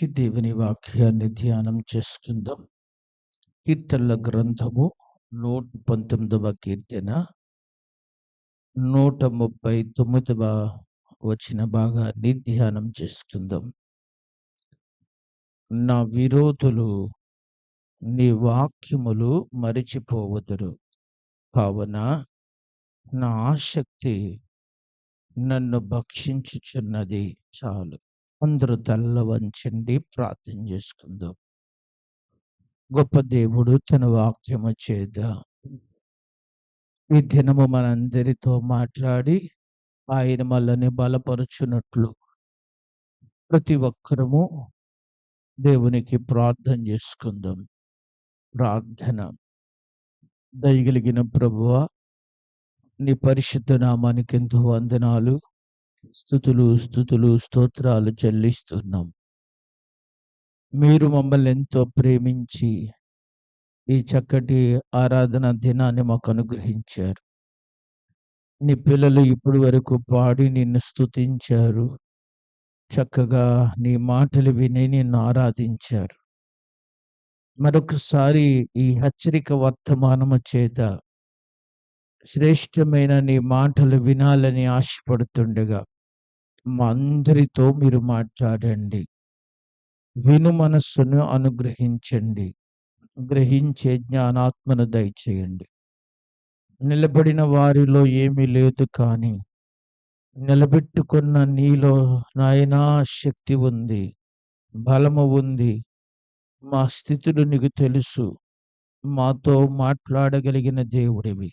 నుంచి దేవుని వాక్యాన్ని ధ్యానం చేసుకుందాం. కీర్తనల గ్రంథము 119వ కీర్తన 139వ వచన భాగాన్ని ధ్యానం చేసుకుందాం. నా విరోధులు నీ వాక్యములు మరిచిపోవదురు, కావున నా ఆసక్తి నన్ను భక్షించుచున్నది. చాలు, అందరూ తల్ల వంచండి, ప్రార్థన చేసుకుందాం. గొప్ప దేవుడు తన వాక్యము చేత ఈ దినము మనందరితో మాట్లాడి ఆయన మనల్ని బలపరుచున్నట్లు ప్రతి ఒక్కరము దేవునికి ప్రార్థన చేసుకుందాం. ప్రార్థన. దయగలిగిన ప్రభువా, నీ పరిశుద్ధ నామానికి ఎంతో వందనాలు, స్తుతులు స్తోత్రాలు చెల్లిస్తున్నాం. మీరు మమ్మల్ని ఎంతో ప్రేమించి ఈ చక్కటి ఆరాధన దినాన్ని మాకు అనుగ్రహించారు. నీ పిల్లలు ఇప్పటి వరకు పాడి నిన్ను స్తుతించారు, చక్కగా నీ మాటలు విని నిన్ను ఆరాధించారు. మరొకసారి ఈ హెచ్చరిక వర్తమానము చేత శ్రేష్టమైన నీ మాటలు వినాలని ఆశపడుతుండగా మా అందరితో మీరు మాట్లాడండి. విను మనస్సును అనుగ్రహించండి, గ్రహించే జ్ఞానాత్మను దయచేయండి. నిలబడిన వారిలో ఏమీ లేదు, కానీ నిలబెట్టుకున్న నీలో నాయనా శక్తి ఉంది, బలము ఉంది. మా స్థితులు నీకు తెలుసు. మాతో మాట్లాడగలిగిన దేవుడివి.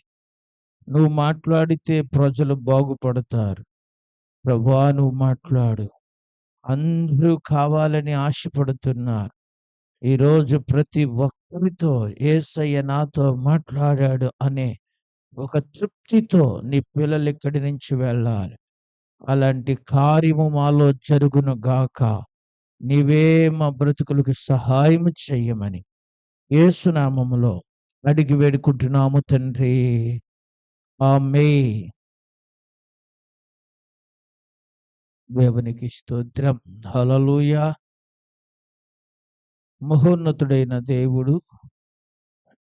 నువ్వు మాట్లాడితే ప్రజలు బాగుపడతారు. ప్రభువా, నువ్వు మాట్లాడు. అందరూ కావాలని ఆశపడుతున్నారు. ఈరోజు ప్రతి ఒక్కరితో యేసయ్య నాతో మాట్లాడాడు అనే ఒక తృప్తితో నీ పిల్లలు ఇక్కడి నుంచి వెళ్ళాలి. అలాంటి కార్యము మాలో జరుగును గాక. నీవే మా బ్రతుకులకు సహాయం చెయ్యమని యేసు నామములో అడిగి వేడుకుంటున్నాము తండ్రి. ఆమేన్. దేవునికి స్తోత్రం. హల్లెలూయా. మహోన్నతుడైన దేవుడు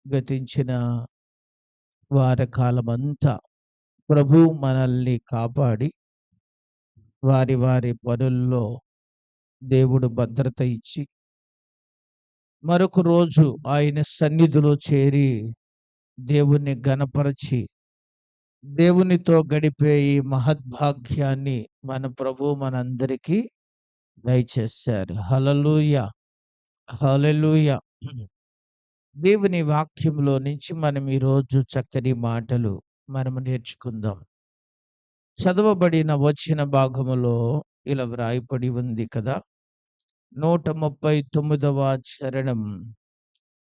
గతించిన వారకాలమంతా ప్రభు మనల్ని కాపాడి వారి వారి పనుల్లో దేవుడు భద్రత ఇచ్చి మరొక రోజు ఆయన సన్నిధిలో చేరి దేవుణ్ణి ఘనపరచి దేవునితో గడిపే ఈ మహద్భాగ్యాన్ని మన ప్రభు మనందరికీ దయచేశారు. హల్లెలూయా, హల్లెలూయా. దేవుని వాక్యంలో నుంచి మనం ఈరోజు చక్కని మాటలు మనము నేర్చుకుందాం. చదవబడిన వచన భాగములో ఇలా వ్రాయబడి ఉంది కదా, 139వ చరణం.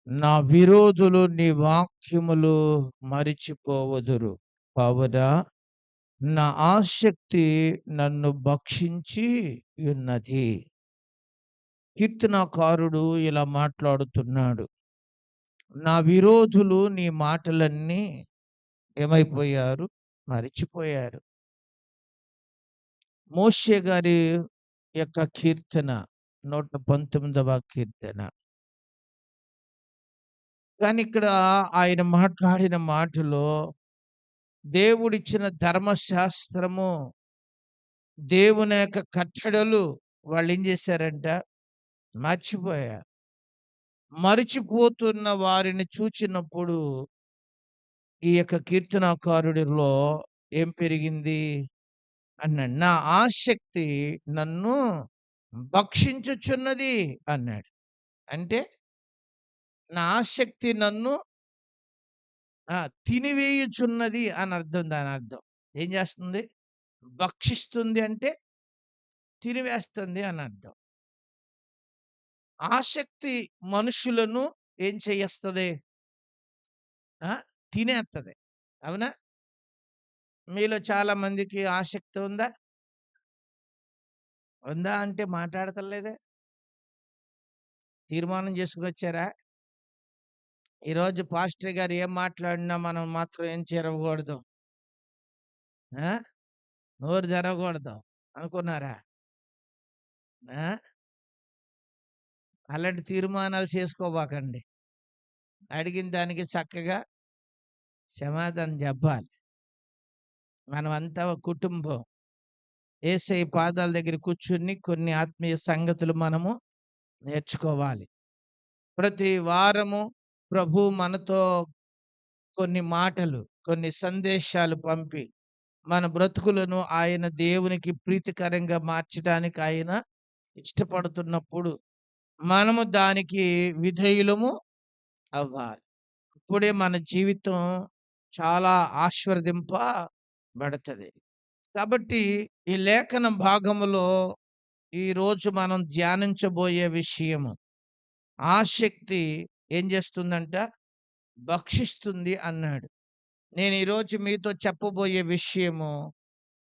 నా విరోధులు నీ వాక్యములు మరిచిపోవదురు, కావున నా ఆసక్తి నన్ను భక్షించి ఉన్నది. కీర్తనాకారుడు ఇలా మాట్లాడుతున్నాడు. నా విరోధులు నీ మాటలన్నీ ఏమైపోయారు? మరిచిపోయారు. మోషే గారి యొక్క కీర్తన 119వ కీర్తన. కానీ ఇక్కడ ఆయన మాట్లాడిన మాటలో దేవుడిచ్చిన ధర్మశాస్త్రము, దేవుని యొక్క కట్టడలు వాళ్ళు ఏం చేశారంట? మర్చిపోయారు. మరిచిపోతున్న వారిని చూచినప్పుడు ఈ యొక్క కీర్తనాకారుడిలో ఏం పెరిగింది అన్నాడు. నా ఆసక్తి నన్ను భక్షించుచున్నది అన్నాడు. అంటే నా ఆసక్తి నన్ను తినివేయుచున్నది అని అర్థం. దాని అర్థం ఏం చేస్తుంది? భక్షిస్తుంది అంటే తినివేస్తుంది అని అర్థం. ఆసక్తి మనుషులను ఏం చేస్తుంది? తినేస్తుంది. అవునా? మీలో చాలా మందికి ఆసక్తి ఉందా? ఉందా అంటే మాట్లాడతలేదే. తీర్మానం చేసుకుని వచ్చారా? ఈరోజు పాస్టర్ గారు ఏం మాట్లాడినా మనం మాత్రం ఏం చేరకూడదు, నోరు జరగకూడదు అనుకున్నారా? అలాంటి తీర్మానాలు చేసుకోబాకండి. అడిగిన దానికి చక్కగా సమాధానం జెప్పాలి. మనమంతా ఒక కుటుంబం. యేసయ్య పాదాల దగ్గర కూర్చొని కొన్ని ఆత్మీయ సంగతులు మనము నేర్చుకోవాలి. ప్రతి వారము ప్రభువు మనతో కొన్ని మాటలు, కొన్ని సందేశాలు పంపి, మన బ్రతుకులను ఆయన దేవునికి ప్రీతికరంగా మార్చడానికి ఆయన ఇష్టపడుతున్నప్పుడు, మనము దానికి విధేయులము అవ్వాలి. అప్పుడే మన జీవితం చాలా ఆశీర్వదింపబడతది. కాబట్టి ఈ లేఖన భాగములో ఈరోజు మనం ధ్యానించబోయే విషయము, ఆసక్తి ఏం చేస్తుందంట? భక్షిస్తుంది అన్నాడు. నేను ఈరోజు మీతో చెప్పబోయే విషయము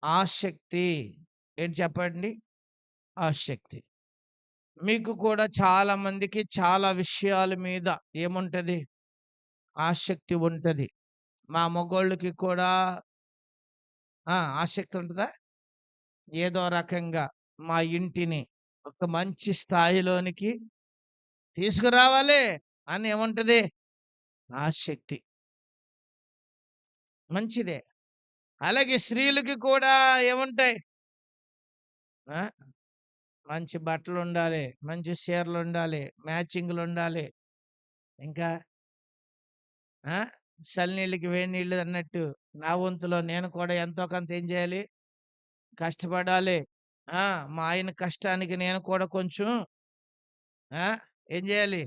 ఆసక్తి. ఏంటి చెప్పండి? ఆసక్తి. మీకు కూడా చాలా మందికి చాలా విషయాల మీద ఏముంటది? ఆసక్తి ఉంటది. మా మగోళ్ళకి కూడా ఆసక్తి ఉంటదా? ఏదో రకంగా మా ఇంటిని ఒక మంచి స్థాయిలోనికి తీసుకురావాలి అని ఏముంటది? ఆసక్తి. మంచిదే. అలాగే స్త్రీలకి కూడా ఏముంటాయి? ఆ! మంచి బట్టలుండాలి, మంచి చీరలుండాలి, మ్యాచింగులుండాలి. ఇంకా ఆ! చలినీళ్ళకి వేడి నీళ్ళు అన్నట్టు నా వంతులో నేను కూడా ఎంతో కొంత ఏం చేయాలి? కష్టపడాలి. ఆ! మా ఆయన కష్టానికి నేను కూడా కొంచెం ఆ! ఏం చేయాలి?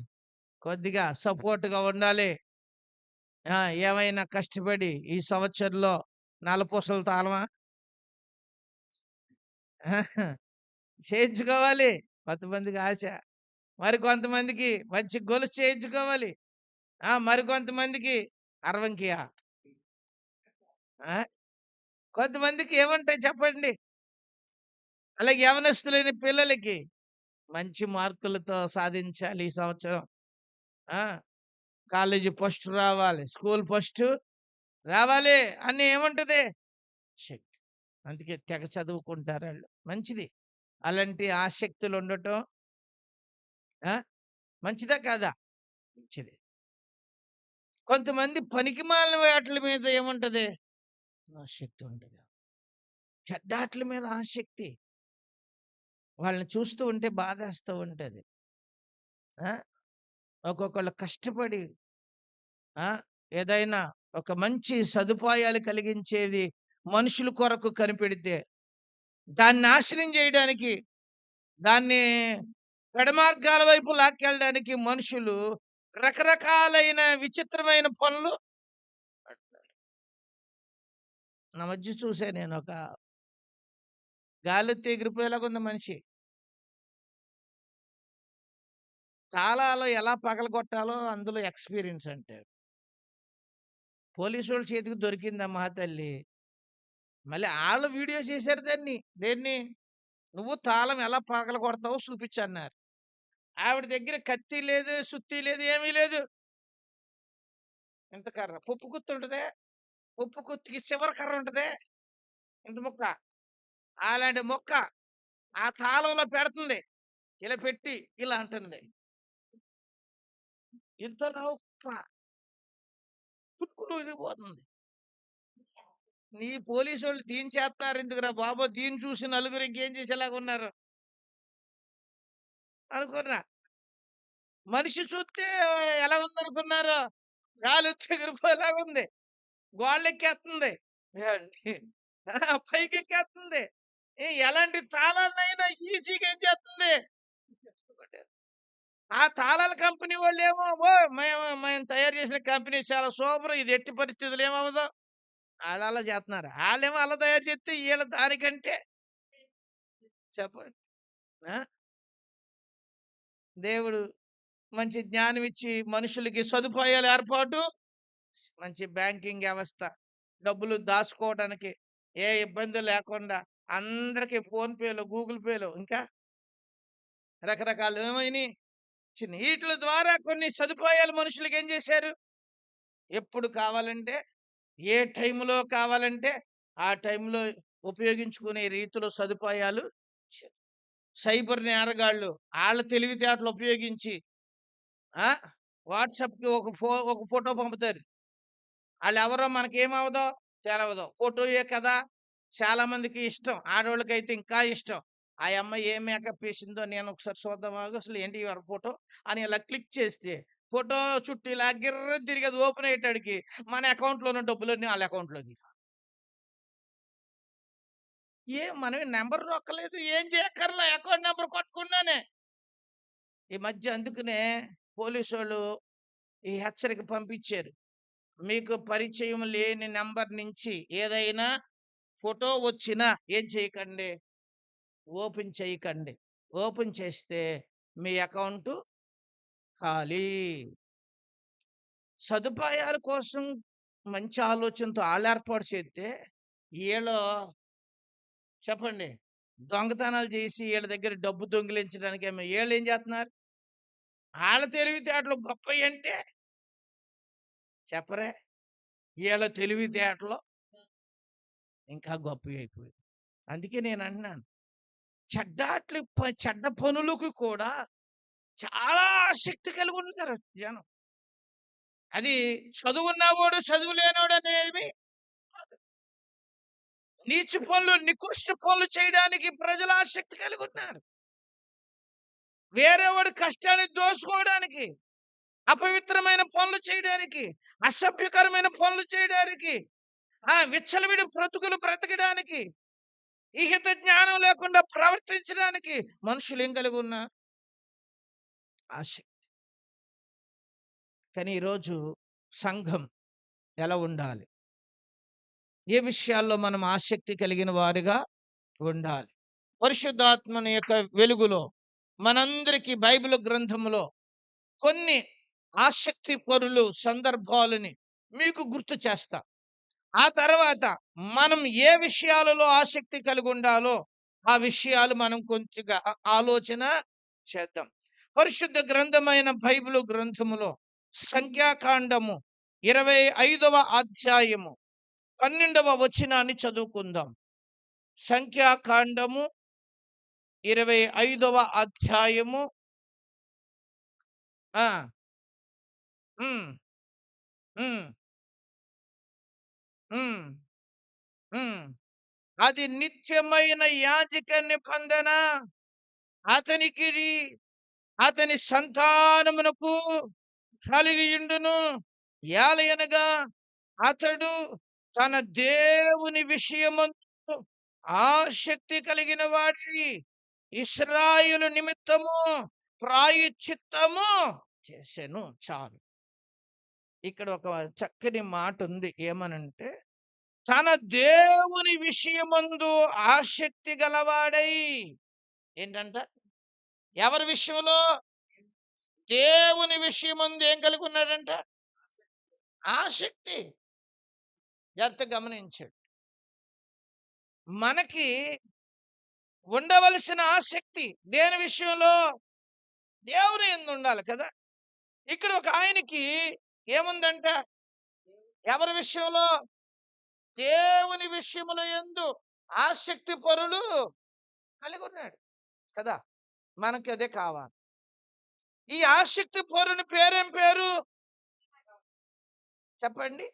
కొద్దిగా సపోర్ట్‌గా ఉండాలి. ఆ! ఏమైనా కష్టపడి ఈ సంవత్సరంలో నలపూసల తాళమా చేయించుకోవాలి. కొంతమందికి ఆశ. మరి కొంతమందికి మంచి గొలుసు చేయించుకోవాలి. మరికొంతమందికి అరవంకియా. ఆ! కొంతమందికి ఏముంటాయి చెప్పండి? అలాగే యవనస్తులైన పిల్లలకి మంచి మార్కులతో సాధించాలి ఈ సంవత్సరం. ఆ! కాలేజీ ఫస్ట్ రావాలి. స్కూల్ ఫస్ట్ రావాలి అని ఏముంటది? శక్తి. అందుకే తెగ చదువుకుంటారాళ్ళు. మంచిది. అలాంటి ఆసక్తులుండటం ఆ! మంచిదా కాదా? మంచిది. కొంతమంది పనికిమాలిన వాటిల మీద ఏముంటది? ఆసక్తి ఉంటది. చెడ్డాట్ల మీద ఆసక్తి. వాళ్ళని చూస్తూ ఉంటే బాధేస్తూ ఉంటది. ఆ! ఒక్కొక్కళ్ళు కష్టపడి ఆ! ఏదైనా ఒక మంచి సదుపాయాలు కలిగించేది మనుషుల కొరకు కనిపెడితే, దాన్ని నాశనం జేయడానికి, దాన్ని పెడమార్గాల వైపు లాక్కెళ్ళడానికి మనుషులు రకరకాలైన విచిత్రమైన పనులు పడతారు. నా మధ్య చూసా నేనొక గాలొత్తి ఎగిరిపోయేలాగుంది మనిషి. తాళాలు ఎలా పగలగొట్టాలో అందులో ఎక్స్‌పీరియన్స్ అంటాడు. పోలీసోళ్ళ చేతికి దొరికిందమ్మా తల్లి. మళ్ళీ ఆళ్ళు వీడియో చేశారు దాన్ని. దేన్ని? "నువ్వు తాళం ఎలా పగలగొడతావో చూపిచ్చన్నారు." ఆవిడ దగ్గర కత్తి లేదు, సుత్తి లేదు, ఏమీ లేదు. ఇంత కర్ర. పప్పు గుత్తుంటదే, పప్పు గుత్తికి చివర కర్ర ఉంటదే, ఇంత ముక్క. అలాంటి ముక్క ఆ తాళంలో పెడుతుంది. ఇలా పెట్టి ఇలా అంటుంది. ఇంత నౌక తుక్కున ఒదిగిపోతుంది. నీ పోలీసోళ్ళు దీన్ని చేత్తున్నారెందుకురా బాబు! దీన్ని చూసి నలుగురు ఇంకేం చేసేలాగున్నారు అనుకున్నా. మనిషి చూత్తే ఎలా ఉందనుకున్నారు? గాలొచ్చి ఎగిరిపోయేలాగుంది. గోళ్ళెక్కేత్తంది. ఏవండీ పైకెక్కేత్తంది. ఎలాంటి తాళాలనైనా ఈజీగా ఏం చేత్తంది? ఆ తాళాల కంపెనీ వాళ్ళేమో మేము తయారు చేసిన కంపెనీ చాలా సూపర్. ఇది ఎట్టి పరిస్థితుల్లో ఏమవ్వదు. ఆళ్ళలా చేత్తన్నారు. ఆళ్ళేమో అలా తయారు చేత్తే ఈళ్ళు దానికంటే చెప్పండి. ఆ! దేవుడు మంచి జ్ఞానం ఇచ్చి మనుషులకి సదుపాయాల ఏర్పాటు, మంచి బ్యాంకింగ్ వ్యవస్థ, డబ్బులు దాసుకోవడానికి ఏ ఇబ్బంది లేకుండా అందరికి ఫోన్‌పేలు, గూగుల్ పేలు ఇంకా రకరకాలు ఏమైనియి వచ్చినియి. ఈట్ల ద్వారా కొన్ని సదుపాయాలు మనుషులకి ఏం చేశారు? ఎప్పుడు కావాలంటే, ఏ టైంలో కావాలంటే, ఆ టైంలో ఉపయోగించుకునే రీతిలో సదుపాయాలు ఇచ్చారు. సైబర్ నేరగాళ్ళు ఆళ్ళ తెలివితేటలు ఉపయోగించి ఆ! వాట్సాప్‌కి ఒక ఫోటో పంపుతారు. ఆళ్ళెవరో మనకేమవ్వదో తెలవదు. ఫోటోయే కదా! చాలా మందికి ఇష్టం. ఆడోళ్ళకైతే ఇంకా ఇష్టం. ఆ యమ్మాయి ఏ మేకప్ ఏసిందో నేనొకసారి చూద్దాం ఆగు. అసలు ఏంటి ఈవిడ ఫోటో అని ఇలా క్లిక్ చేస్తే, ఫోటో చుట్టూ ఇలా గిర్రని తిరిగి అది ఓపెన్ అయ్యేటడికి మన అకౌంట్‌లో ఉన్న డబ్బులన్నీ ఆళ్ళ అకౌంట్‌లోకి. మనం నంబర్ నొక్కలేదు. ఏం చేయక్కర్లా అకౌంట్ నంబర్ కొట్టకుండానే. ఈ మధ్య అందుకనే పోలీసోళ్ళు ఈ హెచ్చరిక పంపించారు. మీకు పరిచయం లేని నంబర్ నుంచి ఏదైనా ఫోటో వచ్చినా ఏం చేయకండి, ఓపెన్ చేయకండి. ఓపెన్ చేస్తే మీ అకౌంటు ఖాళీ. సదుపాయాల కోసం మంచి ఆలోచనతో ఆళ్ళేర్పాటు చేత్తే, ఈళ్ళు చెప్పండి. దొంగతనాలు చేసి ఈళ్ళ దగ్గర డబ్బు దొంగిలించడానికేమో ఈళ్ళేం జేత్తన్నారు? ఆళ్ళ తెలివితేటలు గొప్పయంటే చెప్పరే? ఈళ్ళ తెలివితేటలు ఇంకా గొప్పయయిపోయాయి. అందుకే నేనంటున్నాను. చెడ్డ పనులకు కూడా చాలా ఆసక్తి కలిగున్నారు జనం. అది చదువున్నవాడు, చదువు లేనోడనేమి నీచ పనులు, నికృష్ట పనులు చేయడానికి ప్రజలు ఆసక్తి కలిగున్నారు. వేరే వాడి కష్టాన్ని దోసుకోవడానికి, అపవిత్రమైన పనులు చేయడానికి, అసభ్యకరమైన పనులు చేయడానికి, విచ్చలవిడి బ్రతుకులు బ్రతకడానికి, ఇహిత జ్ఞానం లేకుండా ప్రవర్తించడానికి మనుషులేం కలిగున్నారు? ఆసక్తి. కానీ ఈరోజు సంఘం ఎలా ఉండాలి? ఏ విషయాల్లో మనం ఆసక్తి కలిగిన వారుగా ఉండాలి? పరిశుద్ధాత్మని యొక్క వెలుగులో మనందరికీ బైబిల్ గ్రంథములో కొన్ని ఆసక్తి పరులు సందర్భాలని మీకు గుర్తు చేస్తా. ఆ తర్వాత మనం ఏ విషయాలలో ఆసక్తి కలిగి ఉండాలో ఆ విషయాలు మనం కొంచెంగా ఆలోచన చేద్దాం. పరిశుద్ధ గ్రంథమైన బైబిల్ గ్రంథములో సంఖ్యాకాండము 25వ అధ్యాయము 12వ వచనాన్ని చదువుకుందాం. సంఖ్యాకాండము 25వ అధ్యాయము ఆ! హ్మ్. హ్మ్. హ్మ్. హ్మ్. అది నిత్యమైన యాజక నిబంధన అతనికిది అతని సంతానమునకు కలిగియుండును. ఏలయనగా అతడు తన దేవుని విషయమందు ఆసక్తి కలిగిన వాడి ఇశ్రాయేలు నిమిత్తము ప్రాయశ్చిత్తము చేసెను. చాలు. ఇక్కడ ఒక చక్కని మాటుంది. ఏమనంటే, తన దేవుని విషయమందు ఆసక్తి గలవాడై ఏంటంట? ఎవరి విషయంలో? దేవుని విషయమందు ఏం కలిగి ఉన్నాడంట? ఆసక్తి. జాగ్రత్తగా గమనించండి. మనకి ఉండవలసిన ఆసక్తి దేని విషయంలో? దేవుని యందు ఉండాలి కదా! ఇక్కడ ఒక ఆయనకి ఏముందంట? ఎవరి విషయంలో? దేవుని విషయముల యందు ఆసక్తి పరులు కలిగి ఉన్నాడు కదా! మనకి అదే కావాలి. ఈ ఆసక్తి పరుని పేరేం పేరు? చెప్పండి.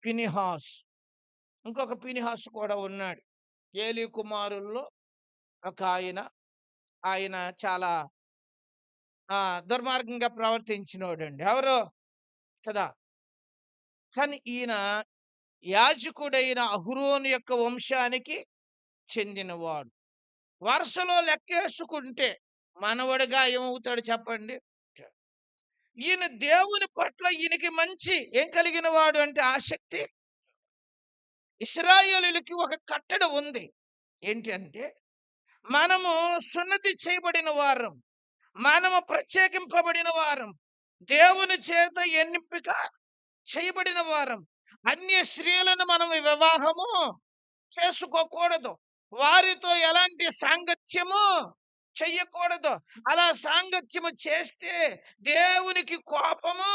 ఫినిహాస్. ఇంకొక ఫినిహాస్ కూడా ఉన్నాడు. ఏలీ కుమారుల్లో ఒక ఆయన. ఆయన చాలా దుర్మార్గంగా ప్రవర్తించినోడండి. ఎవరు? కదా! కానీ ఈయన యాజకుడైన అహరోను యొక్క వంశానికి చెందినవాడు. వరుసలో లెక్కేసుకుంటే మనవడుగా ఏమవుతాడు చెప్పండి? ఈయన దేవుని పట్ల ఈయనకి మంచి ఏం కలిగిన వాడు అంటే ఆసక్తి. ఇశ్రాయేలీయులకి ఒక కట్టడ ఉంది. ఏంటి అంటే, మనము సున్నతి చేయబడిన వారం. మనము ప్రత్యేకింపబడిన వారం. దేవుని చేత ఎన్నిక చేయబడిన వారం. అన్య స్త్రీలను మనం వివాహము చేసుకోకూడదు. వారితో ఎలాంటి సాంగత్యము చెయ్యకూడదు. అలా సాంగత్యము చేస్తే దేవునికి కోపము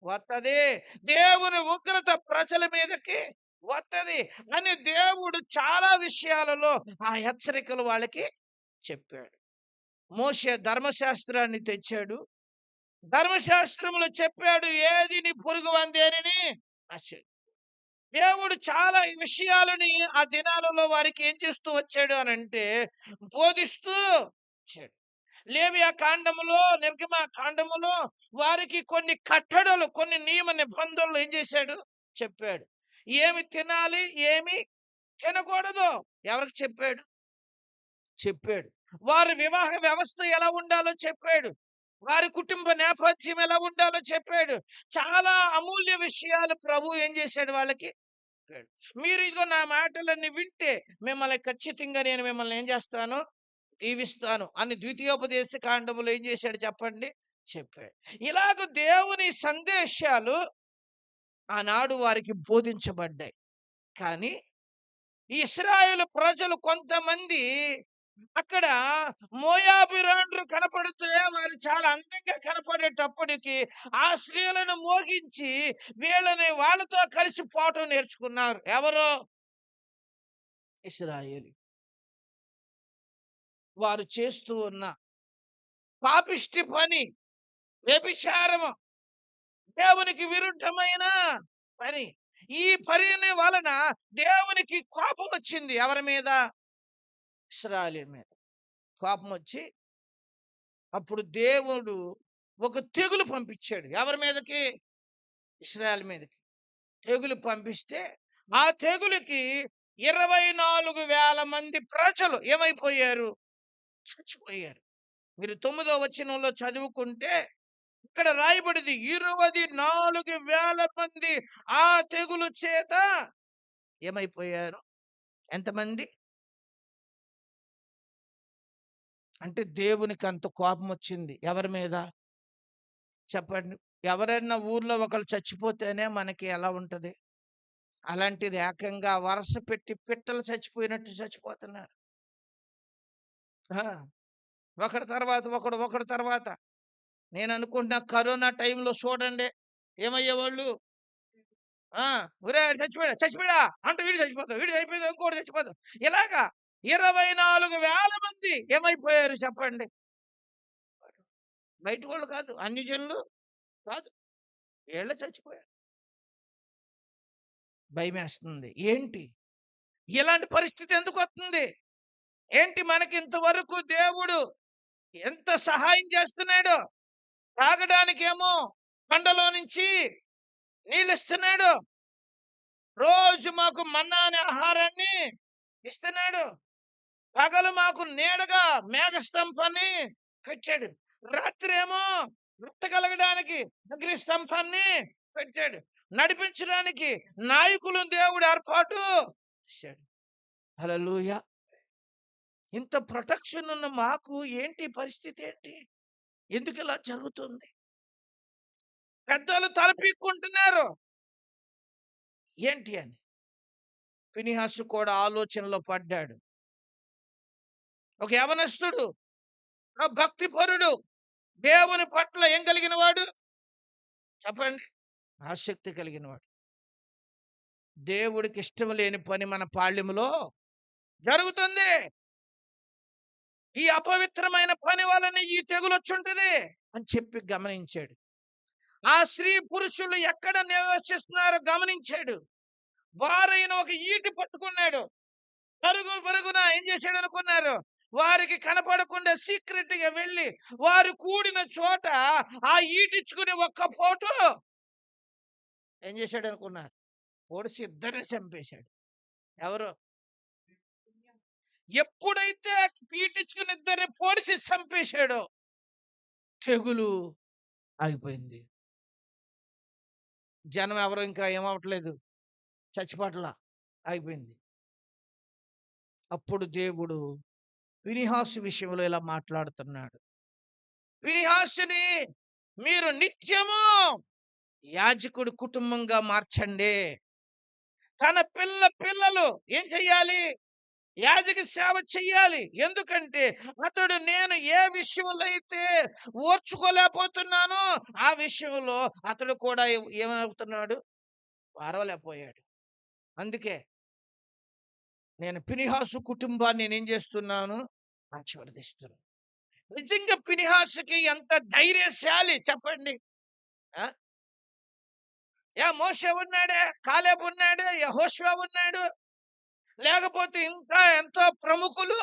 వత్తది. దేవుని ఉగ్రత ప్రజల మీదకి వత్తది అని దేవుడు చాలా విషయాలలో ఆ హెచ్చరికలు వాళ్ళకి చెప్పాడు. మోషే ధర్మశాస్త్రాన్ని తెచ్చాడు. ధర్మశాస్త్రములో చెప్పాడు, ఏది నీ పొరుగువాని దేనిని ఆశ. దేవుడు చాలా విషయాలని ఆ దినాలలో వారికి ఏం చేస్తూ వచ్చాడు అనంటే బోధిస్తూ వచ్చాడు. లేవియా కాండములో, నిర్గమ కాండములో వారికి కొన్ని కట్టడలు, కొన్ని నియమ నిబంధనలు ఏం చేశాడు? చెప్పాడు. ఏమి తినాలి, ఏమి తినకూడదు ఎవరికి చెప్పాడు? చెప్పాడు. వారి వివాహ వ్యవస్థ ఎలా ఉండాలో చెప్పాడు. వారి కుటుంబ నేపథ్యం ఎలా ఉండాలో చెప్పాడు. చాలా అమూల్య విషయాలు ప్రభువు ఏం చేశాడు వాళ్ళకి చెప్పాడు. మీరు ఇదిగో నా మాటలన్నీ వింటే మిమ్మల్ని ఖచ్చితంగా నేను మిమ్మల్ని ఏం చేస్తాను? దీవిస్తాను అని ద్వితీయోపదేశ కాండములో ఏం చేశాడు చెప్పండి? చెప్పాడు. ఇలాగ దేవుని సందేశాలు ఆనాడు వారికి బోధించబడ్డాయి. కానీ ఇశ్రాయేలు ప్రజలు కొంతమంది అక్కడ మోయాబీరాండ్రు కనపడితే వారు చాలా అందంగా కనపడేటప్పటికి ఆ స్త్రీలను మోహించి వీళ్ళని వాళ్ళతో కలిసి పోవటం నేర్చుకున్నారు. ఎవరు? ఇశ్రాయేలు. వారు చేస్తూ ఉన్న పాపిష్టి పని, వ్యభిచారము, దేవునికి విరుద్ధమైన పని. ఈ పని వలన దేవునికి కోపం వచ్చింది. ఎవరి మీద? ఇశ్రాయేలు మీద కోపం వచ్చి అప్పుడు దేవుడు ఒక తెగులు పంపించాడు. ఎవరి మీదకి? ఇశ్రాయేలు మీదకి. తెగులు పంపిస్తే ఆ తెగులుకి 24,000 మంది ప్రజలు ఏమైపోయారు? చచ్చిపోయారు. మీరు 9వ వచనంలో చదువుకుంటే ఇక్కడ రాయబడింది 24,000 మంది ఆ తెగులు చేత ఏమైపోయారు? ఎంతమంది? అంటే దేవునికి అంత కోపం వచ్చింది. ఎవరి మీద? చెప్పండి. ఎవరైనా ఊర్లో ఒకళ్ళు చచ్చిపోతేనే మనకి ఎలా ఉంటది? అలాంటిది ఏకంగా వరస పెట్టి పిట్టలు చచ్చిపోయినట్టు చచ్చిపోతున్నారు. ఆ! ఒకరి తర్వాత ఒకడు, ఒకడి తర్వాత. నేను అనుకుంటున్నా కరోనా టైంలో చూడండి ఏమయ్యేవాళ్ళు? ఆ! ఒరేయ్! ఆడు చచ్చిపోయాడు, చచ్చిపోయాడా? అంటే వీడు చచ్చిపోతాడు. వీడు చచ్చిపోతే ఇంకోడు చచ్చిపోతాడు. ఇలాగా 24,000 మంది ఏమైపోయారు చెప్పండి? బయట వాళ్ళు కాదు. అన్యజనులు కాదు. ఈళ్ళే చచ్చిపోయారు. భయమేస్తుంది. ఏంటి? ఇలాంటి పరిస్థితి ఎందుకొస్తుంది? ఏంటి మనకి ఇంతవరకు దేవుడు ఎంత సహాయం చేస్తున్నాడు? తాగడానికేమో కొండలో నుంచి నీళ్ళిస్తున్నాడు. రోజు మాకు మన్నా అనే ఆహారాన్ని ఇస్తున్నాడు. పగలు మాకు నీడగా మేఘస్తంభాన్ని పెట్టాడు. రాత్రేమో కలగడానికి అగ్ని స్తంభాన్ని పెట్టాడు. నడిపించడానికి నాయకులను దేవుడు ఏర్పాటు చేశాడు. హల్లెలూయా! ఇంత ప్రొటెక్షన్ ఉన్న మాకు ఏంటి పరిస్థితి ఏంటి? ఎందుకు ఇలా జరుగుతుంది? పెద్దలు తలపీక్కుంటున్నారు. ఏంటి అని? ఫినిహాసు కూడా ఆలోచనలో పడ్డాడు. ఒక యవనస్తుడు, భక్తిపరుడు, దేవుని పట్ల ఏం కలిగిన వాడు? చెప్పండి. ఆసక్తి కలిగిన వాడు. దేవుడికి ఇష్టం లేని పని మన పాళ్యములో జరుగుతుంది. ఈ అపవిత్రమైన పని వలన ఈ తెగులొచ్చుంటది అని చెప్పి గమనించాడు. ఆ స్త్రీ పురుషులు ఎక్కడ నివసిస్తున్నారో గమనించాడు. వారైన ఒక ఈటి పట్టుకున్నాడు. పరుగు పరుగున ఏం చేశాడు అనుకున్నారు? వారికి కనపడకుండా సీక్రెట్ గా వెళ్ళి వారు కూడిన చోట ఆ ఈటిచ్చుకుని ఒక్క పోటు ఏం చేశాడు అనుకున్నారు? పొడిసి ఇద్దరిని చంపేశాడు. ఎవరు? ఎప్పుడైతే పీటించుకుని ఇద్దరిని పొడిసి చంపేశాడో తెగులు ఆగిపోయింది. జనం ఎవరు ఇంకా ఏమవట్లేదు, చచ్చిపట్ల ఆగిపోయింది. అప్పుడు దేవుడు ఫినిహాసు విషయంలో ఇలా మాట్లాడుతున్నాడు. ఫినిహాసుని మీరు నిత్యము యాజకుడి కుటుంబంగా మార్చండి. తన పిల్లలు ఏం చెయ్యాలి? యాజక సేవ చెయ్యాలి. ఎందుకంటే అతడు నేను ఏ విషయంలో అయితే ఓర్చుకోలేకపోతున్నానో ఆ విషయంలో అతడు కూడా ఏమవుతున్నాడు? వారవలేకపోయాడు. అందుకే నేను ఫినిహాసు కుటుంబాన్ని నేనేం చేస్తున్నాను? ఆశీర్వదిస్తున్నారు. నిజంగా ఫినిహాసుకి ఎంత ధైర్యశాలి చెప్పండి. ఆ! మోషే ఉన్నాడే, కాలేబు ఉన్నాడు, యెహోషువ ఉన్నాడు. లేకపోతే ఇంకా ఎంతో ప్రముఖులు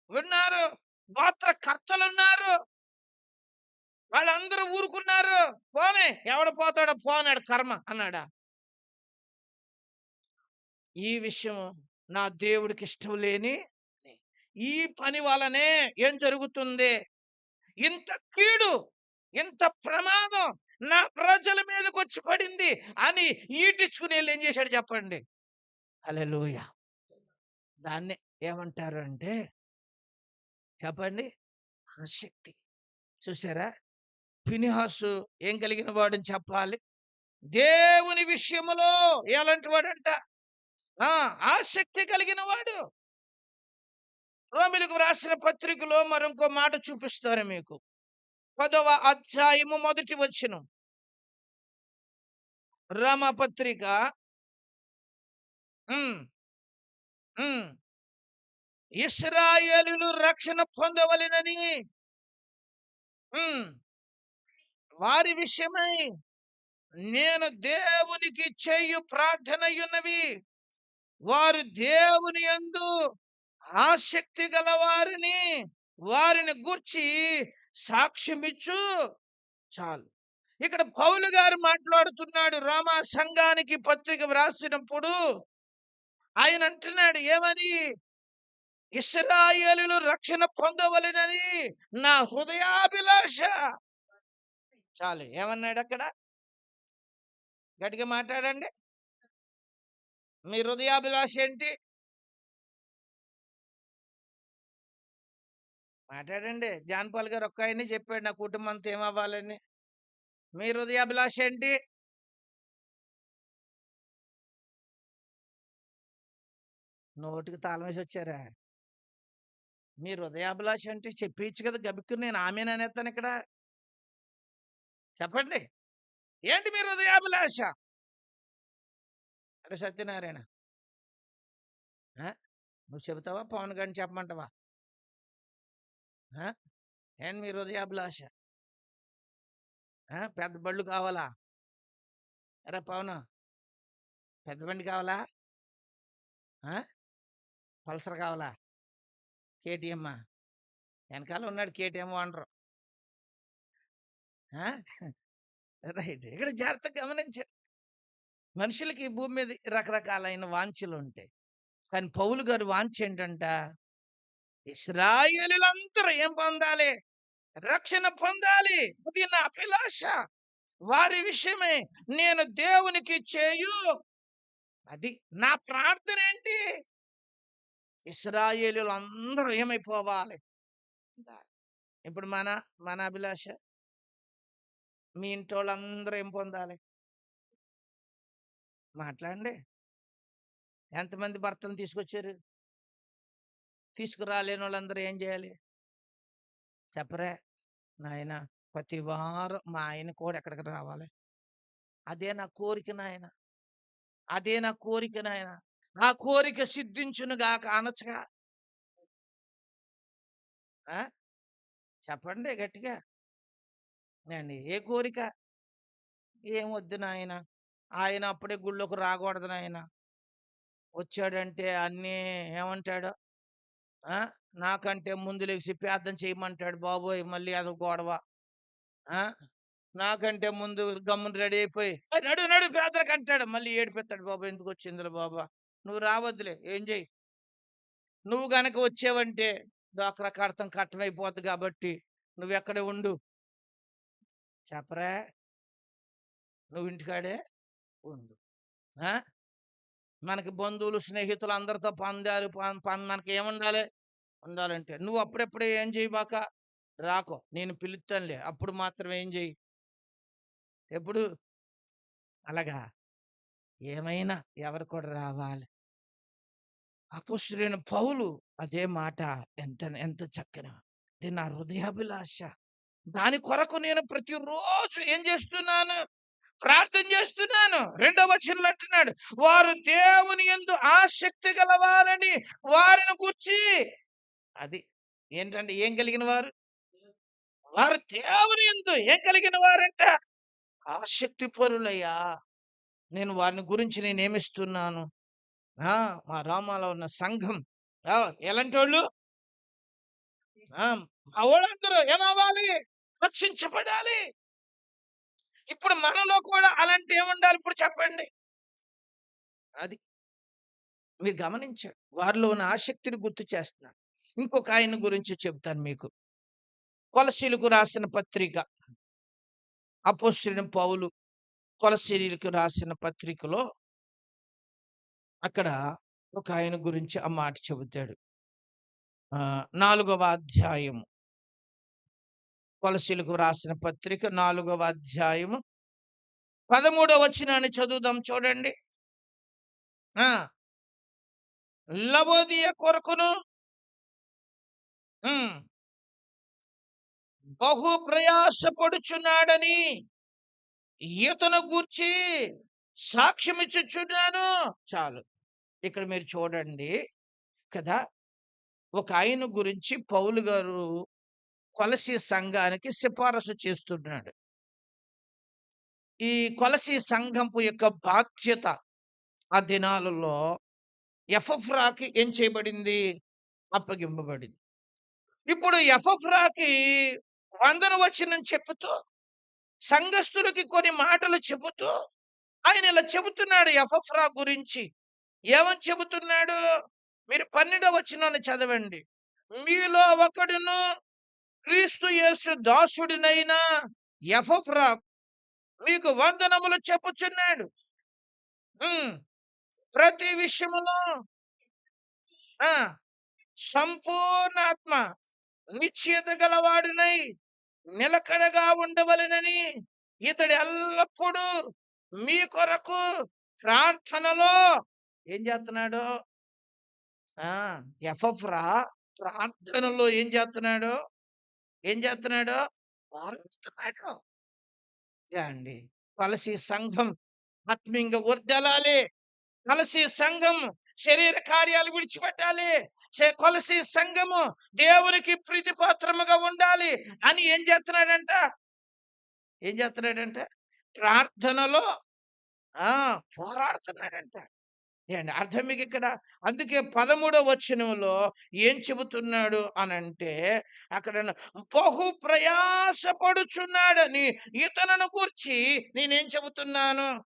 ఉన్నారు. గోత్రకర్తలున్నారు. వాళ్ళందరూ ఊరుకున్నారు. పోనీ ఎవడు పోతాడో పోనాడు కర్మ అన్నాడా? ఈ విషయం నా దేవుడికి ఇష్టం లేని ఈ పని వలనే ఏం జరుగుతుంది? ఇంత కీడు, ఇంత ప్రమాదం నా ప్రజల మీదకొచ్చి పడింది అని ఈడ్చుకుని ఎళ్లి ఏం చేశాడు చెప్పండి? హల్లెలూయా! దాన్నే ఏమంటారు అంటే చెప్పండి? ఆసక్తి. చూసారా? ఫినిహాసు ఏం కలిగిన వాడని చెప్పాలి? దేవుని విషయములో ఎలాంటి వాడంట? ఆ! ఆసక్తి కలిగిన వాడు. రోమీయులకు వ్రాసిన పత్రికలో మరింకో మాట చూపిస్తారు మీకు. 10వ అధ్యాయము మొదటి వచనం. రామపత్రిక హ్మ్. హ్మ్. ఇశ్రాయేలీయులు రక్షణ పొందవలెనని హ్మ్. వారి విషయమై నేను దేవునికి చేయు ప్రార్థనయున్నవి. వారు దేవుని యందు ఆసక్తి గలవారిని వారిని గూర్చి సాక్ష్యమిచ్చు చాలు. ఇక్కడ పౌలు గారు మాట్లాడుతున్నాడు. రోమా సంఘానికి పత్రిక వ్రాసినప్పుడు ఆయన అంటున్నాడు ఏమని? ఇశ్రాయేలీయులు రక్షణ పొందవలెనని నా హృదయాభిలాష. చాలు. ఏమన్నాడు అక్కడ? గట్టిగా మాట్లాడండి. మీ హృదయాభిలాష ఏంటి? మాట్లాడండి. జాన్ పాల్ గారు ఒక్క ఆయనే చెప్పాడు నా కుటుంబంతో ఏమవ్వాలని. మీ హృదయాభిలాష ఏంటి? నోటికి తాళం వేసి వచ్చారా? మీ హృదయాభిలాష అంటే చెప్పేయచ్చు కదా! గబుక్కున నేను ఆమేన్ అనేత్తాను ఇక్కడ. చెప్పండి. ఏంటి మీ హృదయాభిలాష? అరే సత్యనారాయణ. ఆ! నువ్వు చెబుతావా? పవన్ గారిని చెప్పమంటావా? ఆ! ఏంటి మీ హృదయాభిలాష? పెద్ద బళ్ళు కావాలా? ఎరా పవను పెద్ద బండి కావాలా? ఆ! పల్సర్ కావాలా? కేటీఎమ్మా? వెనకాల ఉన్నాడు కేటీఎం ఓనరు. ఆ! రైట్. ఇక్కడ జాగ్రత్తగా గమనించండి. మనుషులకి ఈ భూమి మీద రకరకాలైన వాంఛలుంటాయి. కానీ పౌలు గారి వాంఛ ఏంటంట? ఇశ్రాయేలీయులందరూ ఏం పొందాలి? రక్షణ పొందాలి. అది నా అభిలాష. వారి విషయమే నేను దేవునికి చేయు అది నా ప్రార్థన ఏంటి? ఇశ్రాయేలీయులందరూ ఏమైపోవాలి? ఇప్పుడు మన అభిలాష మీ ఇంటోళ్ళందరూ ఏం పొందాలి? మాట్లాడండి. ఎంతమంది భర్తలను తీసుకొచ్చారు? తీసుకురాలేనోళ్ళందరూ ఏం చేయాలి? చెప్పరే? నాయనా ప్రతి వారం మా ఆయన కూడా ఎక్కడికి రావాలి. అదే నా కోరిక నాయన. అదే నా కోరిక నాయన. నా కోరిక సిద్ధించును గాక అనొచ్చుగా. ఆ! చెప్పండి గట్టిగా. ఏవండి ఏ కోరిక? ఏమొద్దు నాయన. ఆయన అప్పుడే గుళ్ళోకి రాకూడదు నాయన. వచ్చాడంటే అన్నీ ఏమంటాడు? ఆ! నాకంటే ముందు లెగిసి ప్రార్థన చేయమంటాడు బాబోయ్! మళ్ళీ అదో గొడవ. ఆ! నాకంటే ముందు గమ్మున రెడీ అయిపోయి నడు నడు ప్రార్థనకంటాడు. మళ్ళీ ఏడిపిస్తాడు. బాబు ఎందుకొచ్చిందిరా బాబు. నువ్వు రావద్దులే. ఏం చెయ్యి. నువ్వు గనక వచ్చావంటే డ్వాక్రా కడతం కట్టమైపోద్ది కాబట్టి నువ్వెక్కడే ఉండు. చెప్పరా? నువ్వు ఇంటికాడే ఉండు. ఆ! మనకి బంధువులు, స్నేహితులు అందరితో పందాలు మనకేముండాలి? ఉండాలంటే నువ్వు అప్పుడప్పుడే ఏం చేయబాక. రాకు. నేను పిలుస్తానులే. అప్పుడు మాత్రం ఏం చెయ్యి. ఎప్పుడు? అలాగా ఏమైనా ఎవరు కూడా రావాలి. అపొస్తలుడైన పౌలు అదే మాట ఎంత ఎంత చక్కన ఇది నా హృదయాభిలాష. దాని కొరకు నేను ప్రతిరోజు ఏం చేస్తున్నాను? ప్రార్థన చేస్తున్నాను. రెండవ వచనంలో అంటున్నాడు. వారు దేవుని యందు ఆసక్తి గలవారని వారిని గూర్చి అది. ఏంటంటే ఏం కలిగిన వారు? వారు దేవుని యందు ఏం కలిగిన వారంట? ఆసక్తి పరులయ్యా. నేను వారిని గురించి నేనేమిస్తున్నాను? ఆ! మా రామాలో ఉన్న సంఘం ఎలాంటోళ్ళు? ఆ! మా వోళ్ళందరూ ఏమవ్వాలి? రక్షించబడాలి. ఇప్పుడు మనలో కూడా అలాంటియేముండాలి ఇప్పుడు చెప్పండి? అది. మీరు గమనించండి. వారిలో ఉన్న ఆసక్తిని గుర్తు చేస్తున్నాను. ఇంకొక ఆయన గురించి చెప్తాను మీకు. కొలస్సీలకు రాసిన పత్రిక. అపోస్తలుడైన పౌలు కొలస్సీలకు రాసిన పత్రికలో అక్కడ ఒక ఆయన గురించి ఆ మాట చెబుతాడు. 4వ అధ్యాయము. కొలస్సీలకు రాసిన పత్రిక 4వ అధ్యాయము 13వ వచనాన్ని చదువుదాం చూడండి. ఆ! లవోదియ కొరకును హ్మ్. బహు ప్రయాసపడుచున్నాడని ఈతను గూర్చి సాక్ష్యమిచ్చుచున్నాను. చాలు. ఇక్కడ మీరు చూడండి కదా! ఒక ఆయన గురించి పౌలు గారు కొలసీ సంఘానికి సిఫారసు చేస్తున్నాడు. ఈ కొలసీ సంఘంపు యొక్క బాధ్యత ఆ దినాలలో ఎపఫ్రాకి ఏం చేయబడింది? అప్పగింపబడింది. ఇప్పుడు ఎపఫ్రాకి వందనవచనం చెప్పుతూ, సంఘస్థులకి కొన్ని మాటలు చెబుతూ, ఆయన ఇలా చెబుతున్నాడు ఎపఫ్రా గురించి. ఏమని చెబుతున్నాడు? మీరు 12వ వచనాన్ని చదవండి. మీలో ఒకడును క్రీస్తు యేసు దాసుడినైన ఎపఫ్రా మీకు వందనములు చెప్పుచున్నాడు. హ్మ్. ప్రతి విషయములో ఆ! సంపూర్ణ ఆత్మ నిశ్చయత గలవాడునై నిలకడగా ఉండవలెనని ఇతడు ఎల్లప్పుడూ మీ కొరకు ప్రార్థనలో ఏం చేస్తున్నాడు? ఆ! ఎపఫ్రా ప్రార్థనలో ఏం చేస్తున్నాడు? ఏం చేస్తున్నాడు? పాల్గొస్తున్నాడు. అండి. కొలసీ సంఘం ఆత్మీయంగా వర్ధిల్లాలి. కొలసీ సంఘం శరీర కార్యాలు విడిచిపెట్టాలి. కొలసీ సంఘము దేవునికి ప్రీతిపాత్రముగా ఉండాలి అని ఏం చేస్తున్నాడంట? ఏం చేస్తున్నాడంట? ప్రార్థనలో ఆ! పోరాడుతున్నాడంట. ఏండి అర్థం మీకిక్కడ? అందుకే 13వ వచనంలో ఏం చెబుతున్నాడు అనంటే, అక్కడ బహు ప్రయాసపడుచున్నాడని ఇతనును గూర్చి నేనేం చెబుతున్నాను?